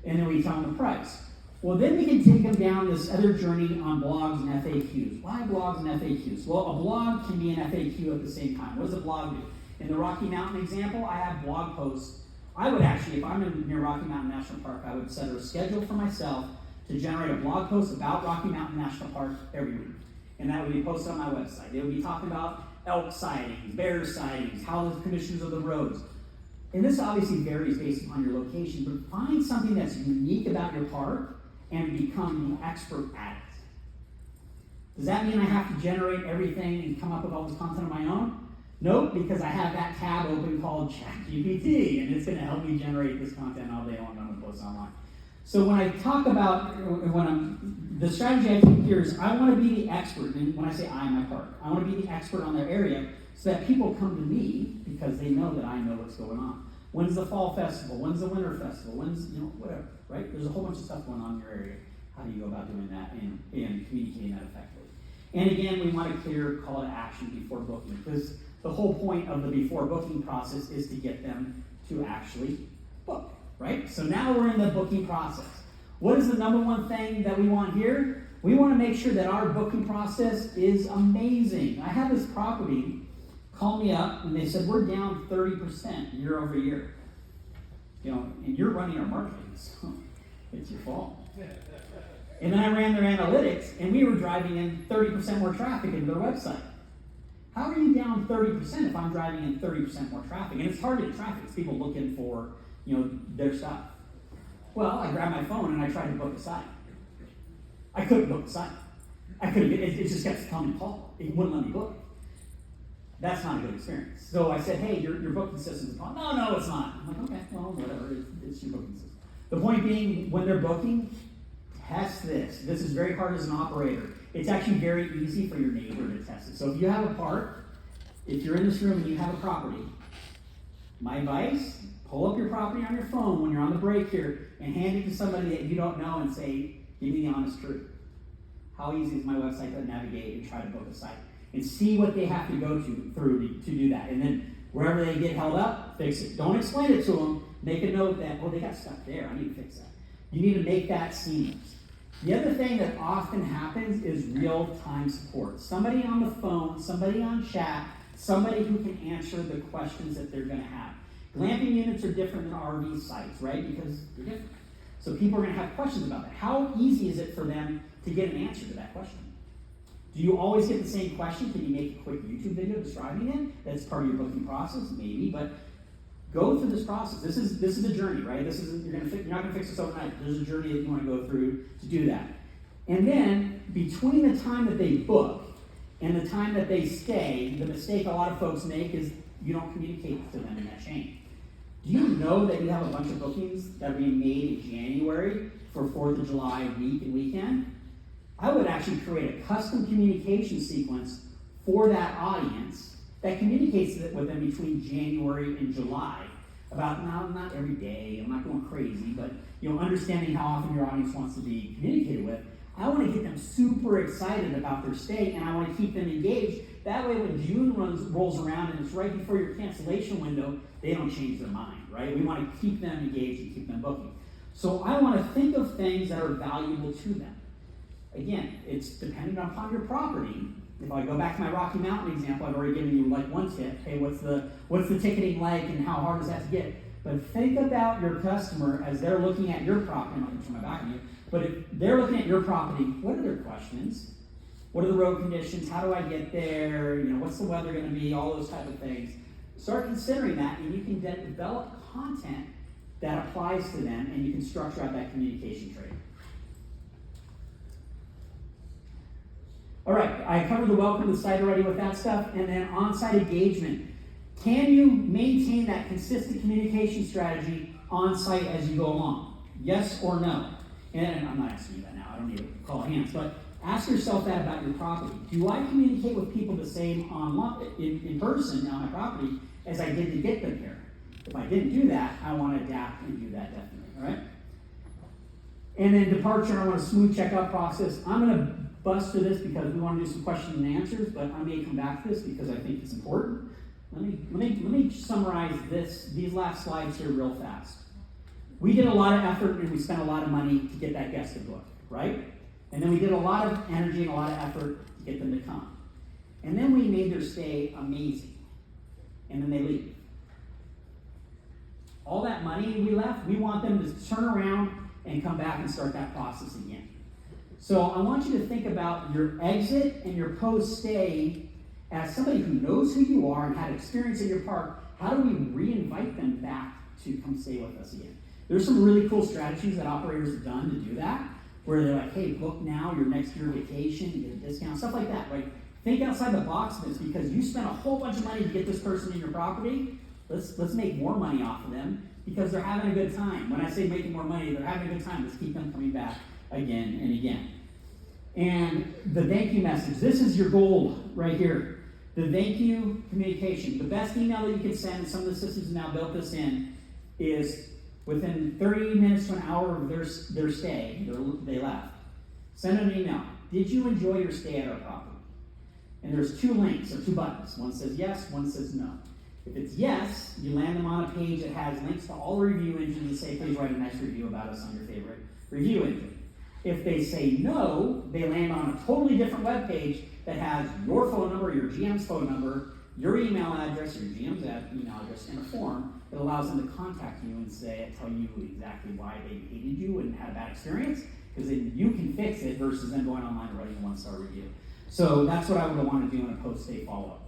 And then we tell them the price. Well, then we can take them down this other journey on blogs and FAQs. Why blogs and FAQs? Well, a blog can be an FAQ at the same time. What does a blog do? In the Rocky Mountain example, I have blog posts. I would actually, if I'm near Rocky Mountain National Park, I would set a schedule for myself to generate a blog post about Rocky Mountain National Park every week. And that would be posted on my website. It would be talking about elk sightings, bear sightings, how the conditions of the roads. And this obviously varies based upon your location, but find something that's unique about your park and become the expert at it. Does that mean I have to generate everything and come up with all this content on my own? Nope, because I have that tab open called ChatGPT, and it's going to help me generate this content all day long. I'm going to post online. So when I talk about, the strategy I take here is I want to be the expert, and when I say I, my park, I want to be the expert on their area so that people come to me because they know that I know what's going on. When's the fall festival? When's the winter festival? When's, whatever, right? There's a whole bunch of stuff going on in your area. How do you go about doing that and communicating that effectively? And again, we want a clear call to action before booking, because the whole point of the before booking process is to get them to actually book, right? So now we're in the booking process. What is the number one thing that we want here? We want to make sure that our booking process is amazing. I had this property call me up and they said, we're down 30% year over year. And you're running our marketing, so it's your fault. And then I ran their analytics and we were driving in 30% more traffic into their website. How are you down 30% if I'm driving in 30% more traffic? And it's targeted traffic. It's people looking for, their stuff. Well, I grabbed my phone and I tried to book a site. I couldn't book the site. It just kept coming call. It wouldn't let me book. That's not a good experience. So I said, hey, your booking system's a problem. No, it's not. I'm like, okay, well, whatever. It's your booking system. The point being, when they're booking, test this. This is very hard as an operator. It's actually very easy for your neighbor to test it. So if you have a park, if you're in this room and you have a property, my advice, pull up your property on your phone when you're on the break here and hand it to somebody that you don't know and say, give me the honest truth. How easy is my website to navigate and try to book a site? And see what they have to go through to do that. And then wherever they get held up, fix it. Don't explain it to them. Make a note that, they got stuck there. I need to fix that. You need to make that seamless. The other thing that often happens is real-time support. Somebody on the phone, somebody on chat, somebody who can answer the questions that they're going to have. Glamping units are different than RV sites, right? Because they're different. So people are going to have questions about that. How easy is it for them to get an answer to that question? Do you always get the same question? Can you make a quick YouTube video describing it? That's part of your booking process, maybe, but go through this process. This is a journey, right? You're not going to fix this overnight. There's a journey that you want to go through to do that. And then between the time that they book and the time that they stay, the mistake a lot of folks make is you don't communicate to them in that chain. Do you know that you have a bunch of bookings that are being made in January for 4th of July week and weekend? I would actually create a custom communication sequence for that audience that communicates with them between January and July about, not every day, I'm not going crazy, but understanding how often your audience wants to be communicated with. I want to get them super excited about their stay, and I want to keep them engaged. That way when June rolls around and it's right before your cancellation window, they don't change their mind, right? We want to keep them engaged and keep them booking. So I want to think of things that are valuable to them. Again, it's dependent upon your property. If I go back to my Rocky Mountain example, I've already given you one tip. Hey, what's the ticketing like and how hard is that to get? But think about your customer as they're looking at your property. I'm not going to turn my back on you. But if they're looking at your property, what are their questions? What are the road conditions? How do I get there? What's the weather going to be? All those type of things. Start considering that, and you can develop content that applies to them, and you can structure out that communication trait. All right, I covered the welcome to the site already with that stuff, and then on-site engagement. Can you maintain that consistent communication strategy on-site as you go along? Yes or no? And I'm not asking you that now, I don't need to call hands, but ask yourself that about your property. Do I communicate with people the same in person on my property as I did to get them here? If I didn't do that, I want to adapt and do that definitely, all right? And then departure, I want a smooth checkout process. I'm going to bust through this because we want to do some questions and answers, but I may come back to this because I think it's important. Let me summarize these last slides here real fast. We did a lot of effort and we spent a lot of money to get that guest to book, right? And then we did a lot of energy and a lot of effort to get them to come. And then we made their stay amazing. And then they leave. All that money we left, we want them to turn around and come back and start that process again. So I want you to think about your exit and your post-stay as somebody who knows who you are and had experience at your park. How do we re-invite them back to come stay with us again? There's some really cool strategies that operators have done to do that, where they're like, hey, book now your next year vacation, you get a discount, stuff like that, right? Think outside the box of this because you spent a whole bunch of money to get this person in your property. Let's make more money off of them because they're having a good time. When I say making more money, they're having a good time. Let's keep them coming back again and again. And the thank you message. This is your goal right here. The thank you communication. The best email that you can send, some of the systems have now built this in, is within 30 minutes to an hour of their stay, they left, send an email. Did you enjoy your stay at our property? And there's two links or two buttons. One says yes, one says no. If it's yes, you land them on a page that has links to all the review engines and say, please write a nice review about us on your favorite review engine. If they say no, they land on a totally different web page that has your phone number, your GM's phone number, your email address, your GM's email address, and a form that allows them to contact you and tell you exactly why they hated you and had a bad experience, because then you can fix it versus them going online and writing a one-star review. So that's what I would want to do in a post-stay follow-up.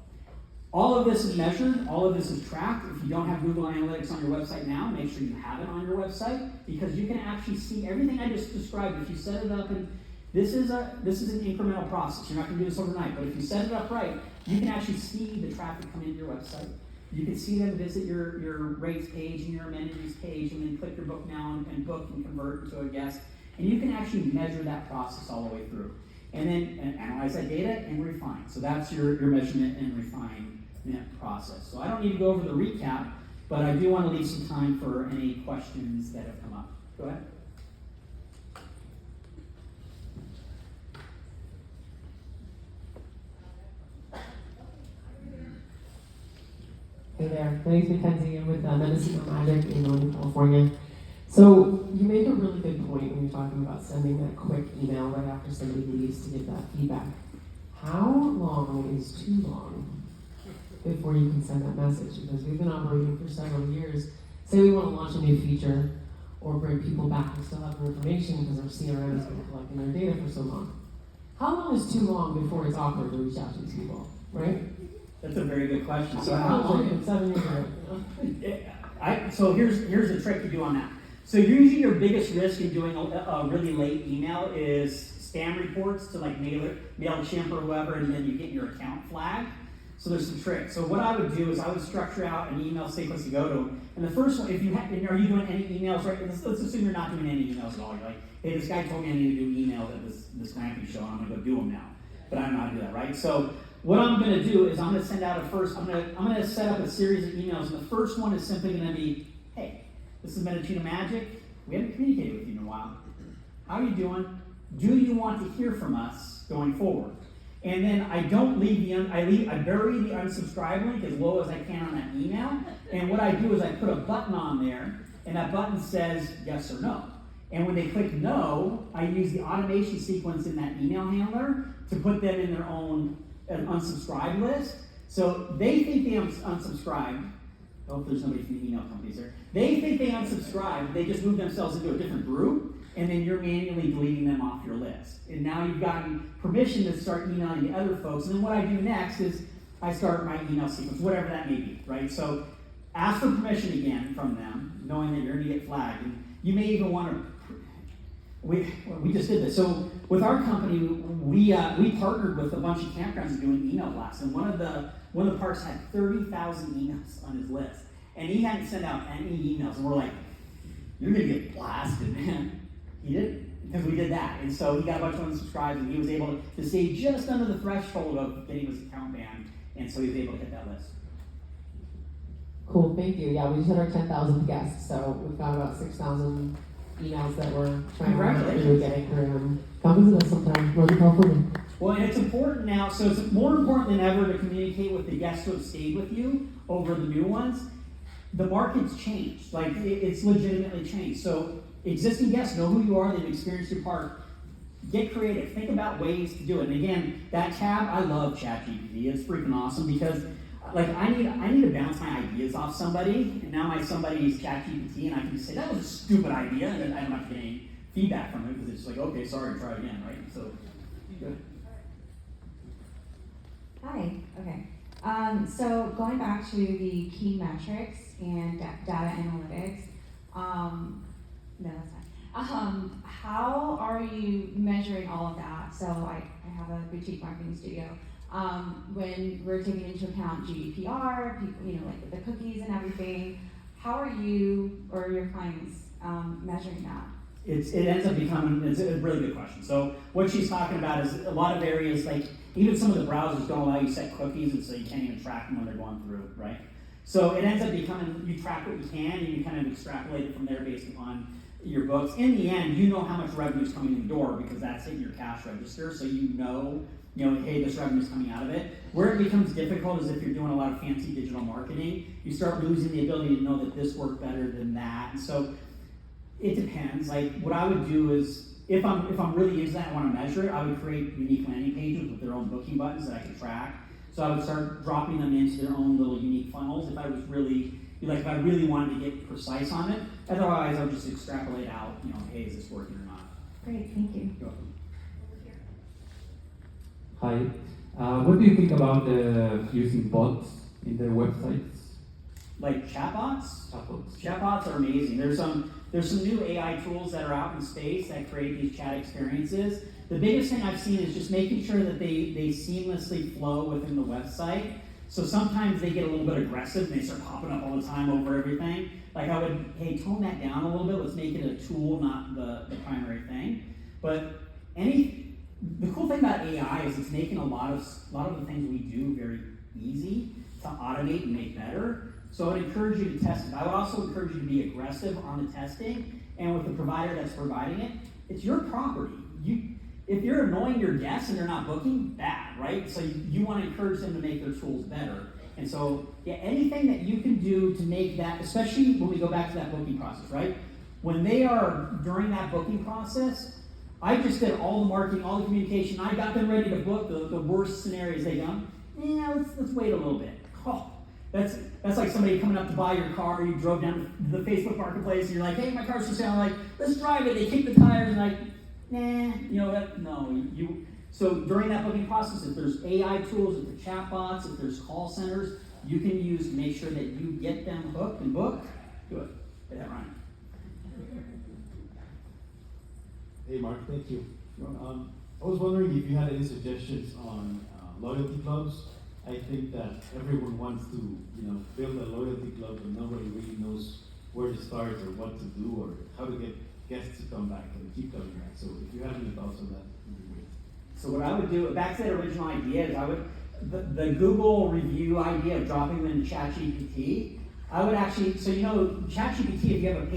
All of this is measured, all of this is tracked. If you don't have Google Analytics on your website now, make sure you have it on your website, because you can actually see everything I just described. If you set it up, and this is an incremental process. You're not going to do this overnight, but if you set it up right, you can actually see the traffic come into your website. You can see them visit your rates page and your amenities page, and then click your book now and book and convert into a guest. And you can actually measure that process all the way through. And then analyze that data and refine. So that's your measurement and refinement process. So I don't need to go over the recap, but I do want to leave some time for any questions that have come up. Go ahead.
Hey there, my name's Mackenzie. I'm with Mendocino Magic in Northern California. So you made a really good point when you're talking about sending that quick email right after somebody leaves to give that feedback. How long is too long before you can send that message? Because we've been operating for several years. Say we want to launch a new feature or bring people back and still have their information because our CRM has been collecting their data for so long. How long is too long before it's awkward to reach out to these people, right?
That's a very good question. So
how long? 7 years ago.
So here's a trick to do on that. So usually your biggest risk in doing a really late email is spam reports to like MailChimp or whoever, and then you get your account flagged. So there's some tricks. So what I would do is I would structure out an email sequence to go to them. And the first one, if you are you doing any emails, right? Let's assume you're not doing any emails at all. You're like, hey, this guy told me I need to do emails at this Glamping show, and I'm gonna go do them now. But I don't know how to do that, right? So what I'm gonna do is I'm gonna send out I'm gonna set up a series of emails, and the first one is simply gonna be, hey, this is Mendocino Magic. We haven't communicated with you in a while. How are you doing? Do you want to hear from us going forward? And then I don't leave I bury the unsubscribe link as low as I can on that email. And what I do is I put a button on there, and that button says yes or no. And when they click no, I use the automation sequence in that email handler to put them in their own unsubscribe list. So they think they unsubscribed. I hope there's nobody from the email companies there. They think they unsubscribed. They just moved themselves into a different group, and then you're manually deleting them off your list. And now you've gotten permission to start emailing the other folks. And then what I do next is I start my email sequence, whatever that may be, right? So ask for permission again from them, knowing that you're going to get flagged. And you may even want to. We just did this. So with our company, we partnered with a bunch of campgrounds doing email blasts, and one of the parks had 30,000 emails on his list, and he hadn't sent out any emails. And we're like, "You're gonna get blasted, man." He didn't, because we did that, and so he got a bunch of unsubscribes, and he was able to stay just under the threshold of getting his account banned, and so he was able to hit that list.
Cool, thank you. Yeah, we just had our 10,000th guest, so we've got about 6,000 emails that we're trying to get through, and come visit us sometime, Northern California.
Well, and it's important now, so it's more important than ever to communicate with the guests who have stayed with you over the new ones. The market's changed, like it's legitimately changed. So existing guests know who you are, they've experienced your park. Get creative, think about ways to do it. And again, that tab, I love ChatGPT, it's freaking awesome because like I need to bounce my ideas off somebody, and now my somebody is ChatGPT, and I can just say that was a stupid idea, and then I don't have to get any feedback from it because it's like, okay, sorry, try again, right? So, good.
Hi. Okay. So going back to the key metrics and data analytics, no, that's fine. How are you measuring all of that? So I have a boutique marketing studio. When we're taking into account GDPR, people, like the cookies and everything, how are you or your clients measuring that?
It ends up becoming, it's a really good question. So what she's talking about is a lot of areas, like even some of the browsers don't allow you to set cookies, and so you can't even track them when they're going through, right? So it ends up becoming, you track what you can and you kind of extrapolate it from there based upon your books. In the end, you know how much revenue is coming in the door because that's in your cash register, so you know, hey, this revenue is coming out of it. Where it becomes difficult is if you're doing a lot of fancy digital marketing, you start losing the ability to know that this worked better than that. And so it depends. Like what I would do is, if I'm really into that and want to measure it, I would create unique landing pages with their own booking buttons that I could track. So I would start dropping them into their own little unique funnels if I was really, if I really wanted to get precise on it. Otherwise, I would just extrapolate out, hey, is this working or not?
Great, thank you.
You're welcome.
Hi. What do you think about using bots in the websites?
Like chatbots?
Chatbots.
Chatbots are amazing. There's some new AI tools that are out in space that create these chat experiences. The biggest thing I've seen is just making sure that they seamlessly flow within the website. So sometimes they get a little bit aggressive and they start popping up all the time over everything. Like I would, hey, tone that down a little bit. Let's make it a tool, not the primary thing. But the cool thing about AI is it's making a lot of the things we do very easy to automate and make better. So I would encourage you to test it. I would also encourage you to be aggressive on the testing, and with the provider that's providing it, it's your property. If you're annoying your guests and they're not booking, bad, right? So you want to encourage them to make their tools better. And so, yeah, anything that you can do to make that, especially when we go back to that booking process, right? When they are during that booking process, I just did all the marketing, all the communication. I got them ready to book the worst scenarios they done. Yeah, let's wait a little bit. Oh, that's like somebody coming up to buy your car. You drove down to the Facebook marketplace and you're like, hey, my car's for sale. I'm like, let's drive it. They kick the tires and like, nah, So during that booking process, if there's AI tools, if there's chatbots, if there's call centers, you can use to make sure that you get them hooked and booked. Do it. Get that right.
Hey Mark, thank you. I was wondering if you had any suggestions on loyalty clubs. I think that everyone wants to, build a loyalty club, but nobody really knows where to start or what to do or how to get guests to come back and keep coming back. So if you have any thoughts on that, would be great.
So what I would do, back to that original idea, is the Google review idea of dropping them into ChatGPT, I would actually, ChatGPT, if you have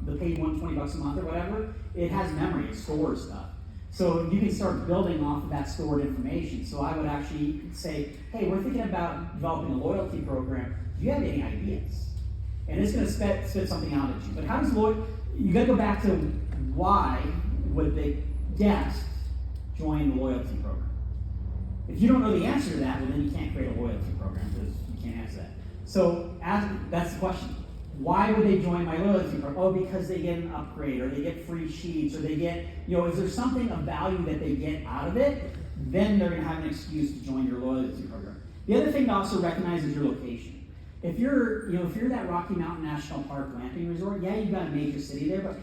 the paid $120 a month or whatever, it has memory, it stores stuff. So you can start building off of that stored information. So I would actually say, hey, we're thinking about developing a loyalty program. Do you have any ideas? And it's going to spit something out at you. But how does you got to go back to why would the guest join the loyalty program? If you don't know the answer to that, well, then you can't create a loyalty program because you can't answer that. So that's the question. Why would they join my loyalty program? Oh, because they get an upgrade, or they get free sheets, or they get, is there something of value that they get out of it? Then they're going to have an excuse to join your loyalty program. The other thing to also recognize is your location. If you're that Rocky Mountain National Park glamping resort, yeah, you've got a major city there, but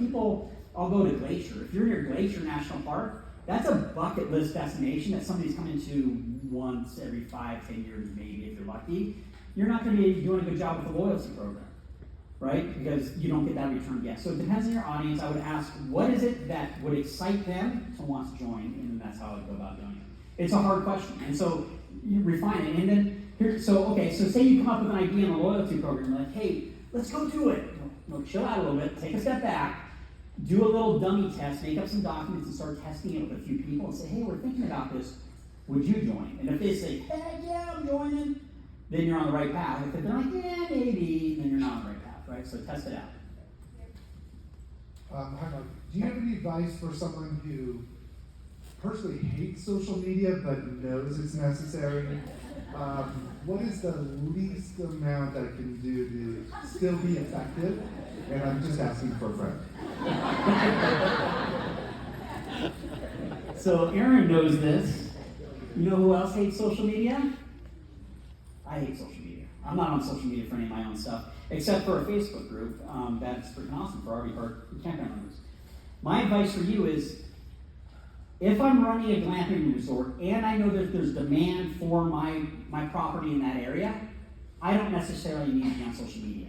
I'll go to Glacier. If you're near Glacier National Park, that's a bucket list destination that somebody's coming to once every 5-10 years, maybe, if you're lucky. You're not going to be doing a good job with the loyalty program, right? Because you don't get that return guest. So it depends on your audience. I would ask, what is it that would excite them to want to join? And that's how I would go about doing it. It's a hard question. And so you refine it. And then, so say you come up with an idea in a loyalty program. You're like, hey, let's go do it. No, chill out a little bit. Take a step back. Do a little dummy test. Make up some documents and start testing it with a few people and say, hey, we're thinking about this. Would you join? And if they say, heck yeah, I'm joining, then you're on the right path. If they're like, yeah, maybe, then you're not on the right path, right? So test it out.
Hi, Mark. Do you have any advice for someone who personally hates social media but knows it's necessary? What is the least amount I can do to still be effective? And I'm just asking for a friend.
So Aaron knows this. You know who else hates social media? I hate social media. I'm not on social media for any of my own stuff, except for a Facebook group that's freaking awesome for RV Park campground owners. My advice for you is, if I'm running a glamping resort and I know that there's demand for my property in that area, I don't necessarily need to be on social media.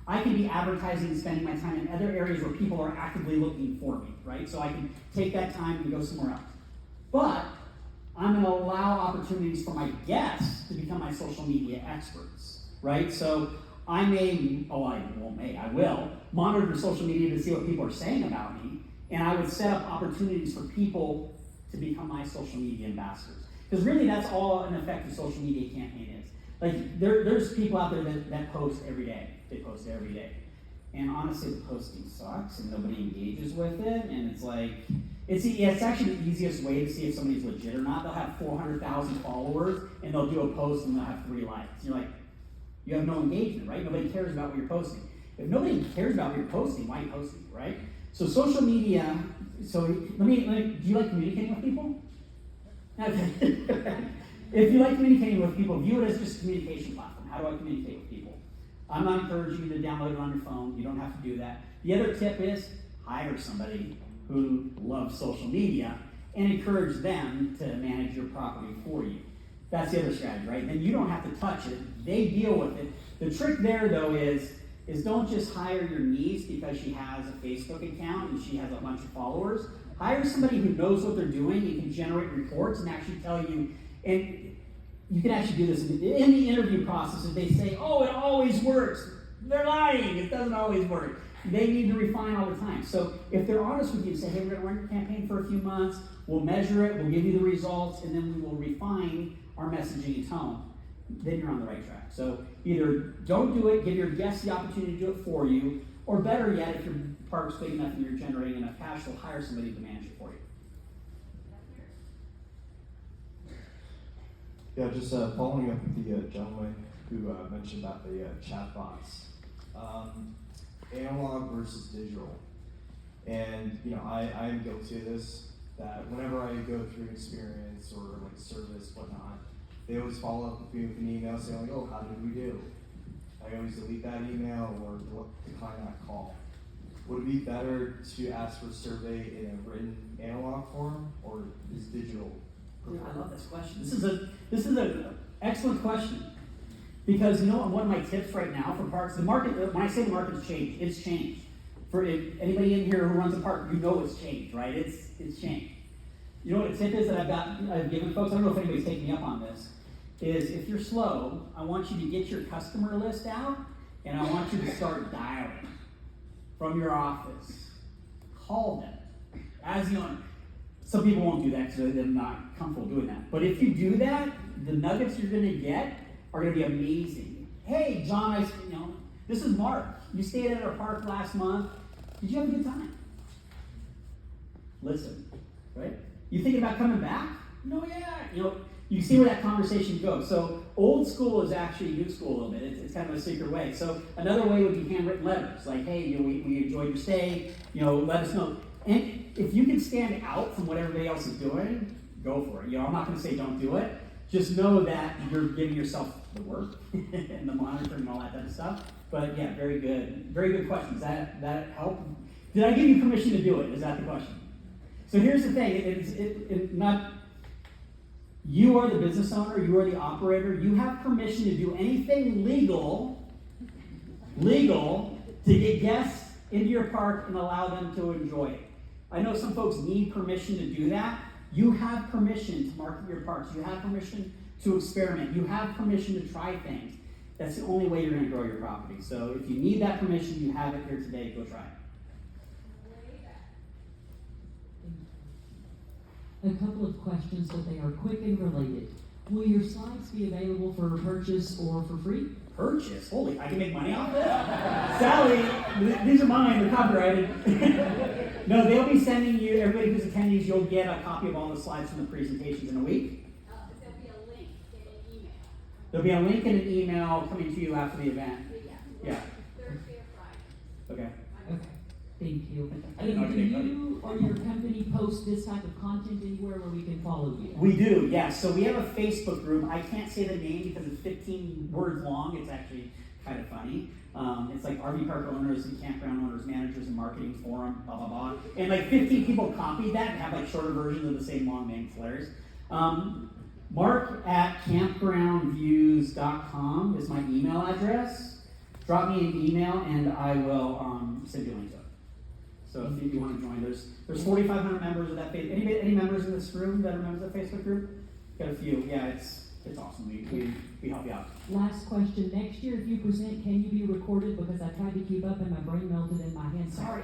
I can be advertising and spending my time in other areas where people are actively looking for me, right? So I can take that time and go somewhere else. But I'm going to allow opportunities for my guests to become my social media experts. right? So I will monitor social media to see what people are saying about me, and I would set up opportunities for people to become my social media ambassadors. Because really that's all an effective social media campaign is. Like there's people out there that post every day. They post every day. And honestly, the posting sucks and nobody engages with it, and it's like, it's actually the easiest way to see if somebody's legit or not. They'll have 400,000 followers, and they'll do a post and they'll have 3 likes. You're like, you have no engagement, right? Nobody cares about what you're posting. If nobody cares about what you're posting, why are you posting, right? So social media, do you like communicating with people? Okay. If you like communicating with people, view it as just a communication platform. How do I communicate with people? I'm not encouraging you to download it on your phone. You don't have to do that. The other tip is hire somebody who loves social media and encourage them to manage your property for you. That's the other strategy, right? Then you don't have to touch it. They deal with it. The trick there, though, is don't just hire your niece because she has a Facebook account and she has a bunch of followers. Hire somebody who knows what they're doing and can generate reports and actually tell you, and you can actually do this in the interview process. If they say, oh, it always works, they're lying. It doesn't always work. They need to refine all the time. So if they're honest with you and say, hey, we're going to run your campaign for a few months, we'll measure it, we'll give you the results, and then we will refine our messaging and tone, then you're on the right track. So either don't do it, give your guests the opportunity to do it for you, or better yet, if your park's big enough and you're generating enough cash, they'll hire somebody to manage it for you.
Yeah, just following up with the gentleman who mentioned about the chatbots. Analog versus digital. And, I am guilty of this, that whenever I go through an experience or like service, whatnot, they always follow up with me with an email saying like, oh, how did we do? I always delete that email or decline that call. Would it be better to ask for a survey in a written analog form, or is digital preferred?
I love this question. This is an excellent question. Because one of my tips right now for parks, the market, when I say the market's changed, it's changed. For anybody in here who runs a park, it's changed, right? It's changed. You know what a tip is that I've given folks, I don't know if anybody's taking me up on this, is if you're slow, I want you to get your customer list out, and I want you to start dialing from your office. Call them. As the owner. Some people won't do that because they're not comfortable doing that. But if you do that, the nuggets you're going to get are going to be amazing. Hey, John, this is Mark. You stayed at our park last month. Did you have a good time? Listen, right? You thinking about coming back? No, yeah. You see where that conversation goes. So old school is actually new school a little bit. It's kind of a secret way. So another way would be handwritten letters. Like, hey, we enjoyed your stay. Let us know. And if you can stand out from what everybody else is doing, go for it. I'm not going to say don't do it. Just know that you're giving yourself the work and the monitoring and all that type of stuff. But yeah, very good questions. That help? Did I give you permission to do it? Is that the question? So here's the thing. You are the business owner. You are the operator. You have permission to do anything legal to get guests into your park and allow them to enjoy it. I know some folks need permission to do that. You have permission to market your parks. You have permission to experiment. You have permission to try things. That's the only way you're going to grow your property. So if you need that permission, you have it here today. Go try it.
A couple of questions, but they are quick and related. Will your slides be available for purchase or for free?
Purchase? Holy, I can make money off this? Sally, these are mine. They're copyrighted. No, they'll be sending you, everybody who's attendees, you'll get a copy of all the slides from the presentations in a week.
There'll be a link in an email.
There'll be a link in an email coming to you after the event. Yeah.
Thursday or Friday.
Okay.
Okay, thank you.
I didn't know
And
you
do
did,
you or your company post this type of content anywhere where we can follow you?
We do, yes. So we have a Facebook group. I can't say the name because it's 15 words long. It's actually kind of funny. It's like RV park owners and campground owners, managers and marketing forum, blah, blah, blah. And like 15 people copied that and have like shorter versions of the same long name. It's hilarious. Mark at campgroundviews.com is my email address. Drop me an email and I will send you a link to it. So if you want to join, there's 4,500 members of that Facebook. Any members in this room that are members of the Facebook group? Got a few. Yeah, it's awesome. We help you out.
Last question. Next year, if you present, can you be recorded? Because I tried to keep up and my brain melted in my hand.
Sorry,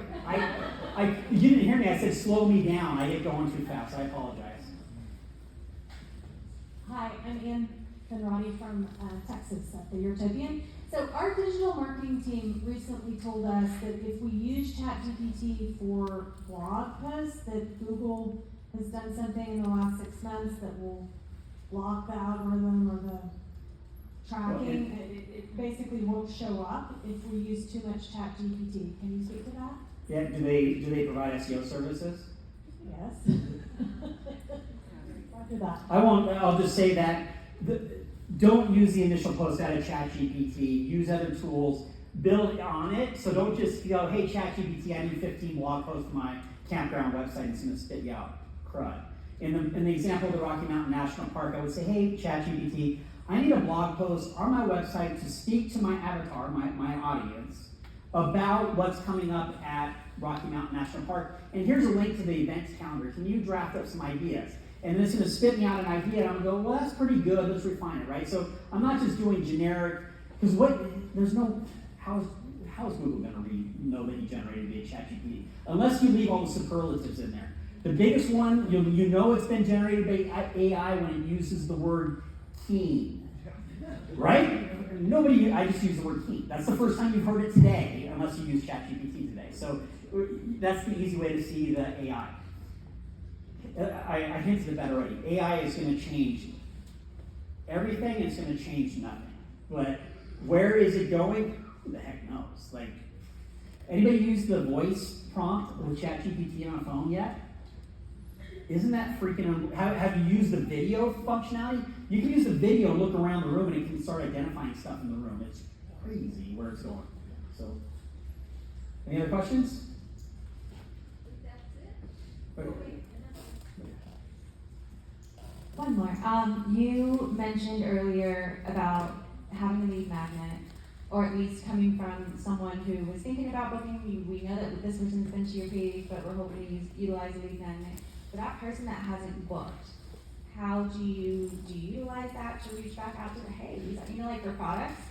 you didn't hear me. I said slow me down. I get going too fast. I apologize.
Hi, I'm Ann Conradi from Texas at the Utopian. So our digital marketing team recently told us that if we use ChatGPT for blog posts, that Google has done something in the last 6 months that will block the algorithm or the tracking. It basically won't show up if we use too much ChatGPT. Can you speak to that?
Yeah. Do they provide SEO services?
Yes. After that.
I won't. I'll just say that. Don't use the initial post out of ChatGPT. Use other tools. Build on it. So don't just go, hey, ChatGPT, I need 15 blog posts for my campground website, and it's going to spit you out crud. In the example of the Rocky Mountain National Park, I would say, hey, ChatGPT, I need a blog post on my website to speak to my avatar, my audience, about what's coming up at Rocky Mountain National Park. And here's a link to the events calendar. Can you draft up some ideas? And then it's going to spit me out an idea, and I'm going to go, well, that's pretty good. Let's refine it, right? So I'm not just doing generic, because how is Google going to know that you generated via ChatGPT? Unless you leave all the superlatives in there. The biggest one, you know it's been generated by AI when it uses the word keen, right? I just use the word keen. That's the first time you've heard it today, unless you use ChatGPT today. So that's the easy way to see the AI. I hinted at that already. AI is going to change everything, and it's going to change nothing. But where is it going? Who the heck knows? Like, anybody use the voice prompt with ChatGPT on a phone yet? Isn't that freaking? Have you used the video functionality? You can use the video and look around the room, and it can start identifying stuff in the room. It's crazy where it's going. So, any other questions?
That's it.
Okay.
One more. You mentioned earlier about having a lead magnet, or at least coming from someone who was thinking about booking. We know that this person's been to your page, but we're hoping to utilize a lead magnet. For that person that hasn't booked, how do you utilize that to reach back out to the, hey, like their products?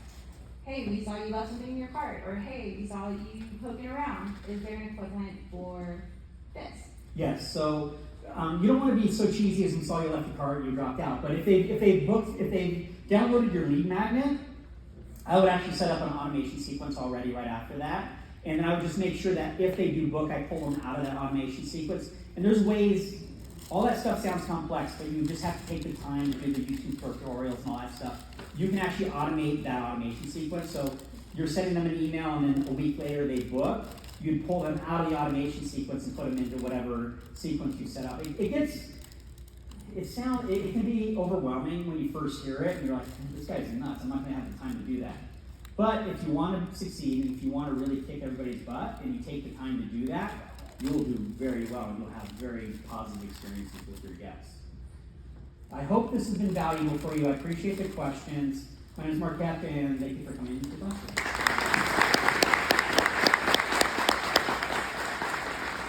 Hey, we saw you left something in your cart, or hey, we saw you poking around. Is there an equivalent for this?
Yes. So you don't want to be so cheesy as we saw you left the cart and you dropped out. But if they downloaded your lead magnet, I would actually set up an automation sequence already right after that. And then I would just make sure that if they do book, I pull them out of that automation sequence. And there's ways, all that stuff sounds complex, but you just have to take the time to do the YouTube tutorials and all that stuff. You can actually automate that automation sequence. So you're sending them an email, and then a week later they book. You'd pull them out of the automation sequence and put them into whatever sequence you set up. It can be overwhelming when you first hear it, and you're like, this guy's nuts. I'm not going to have the time to do that. But if you want to succeed, and if you want to really kick everybody's butt, and you take the time to do that, you will do very well, and you'll have very positive experiences with your guests. I hope this has been valuable for you. I appreciate the questions. My name is Mark Koep, and thank you for coming to the class.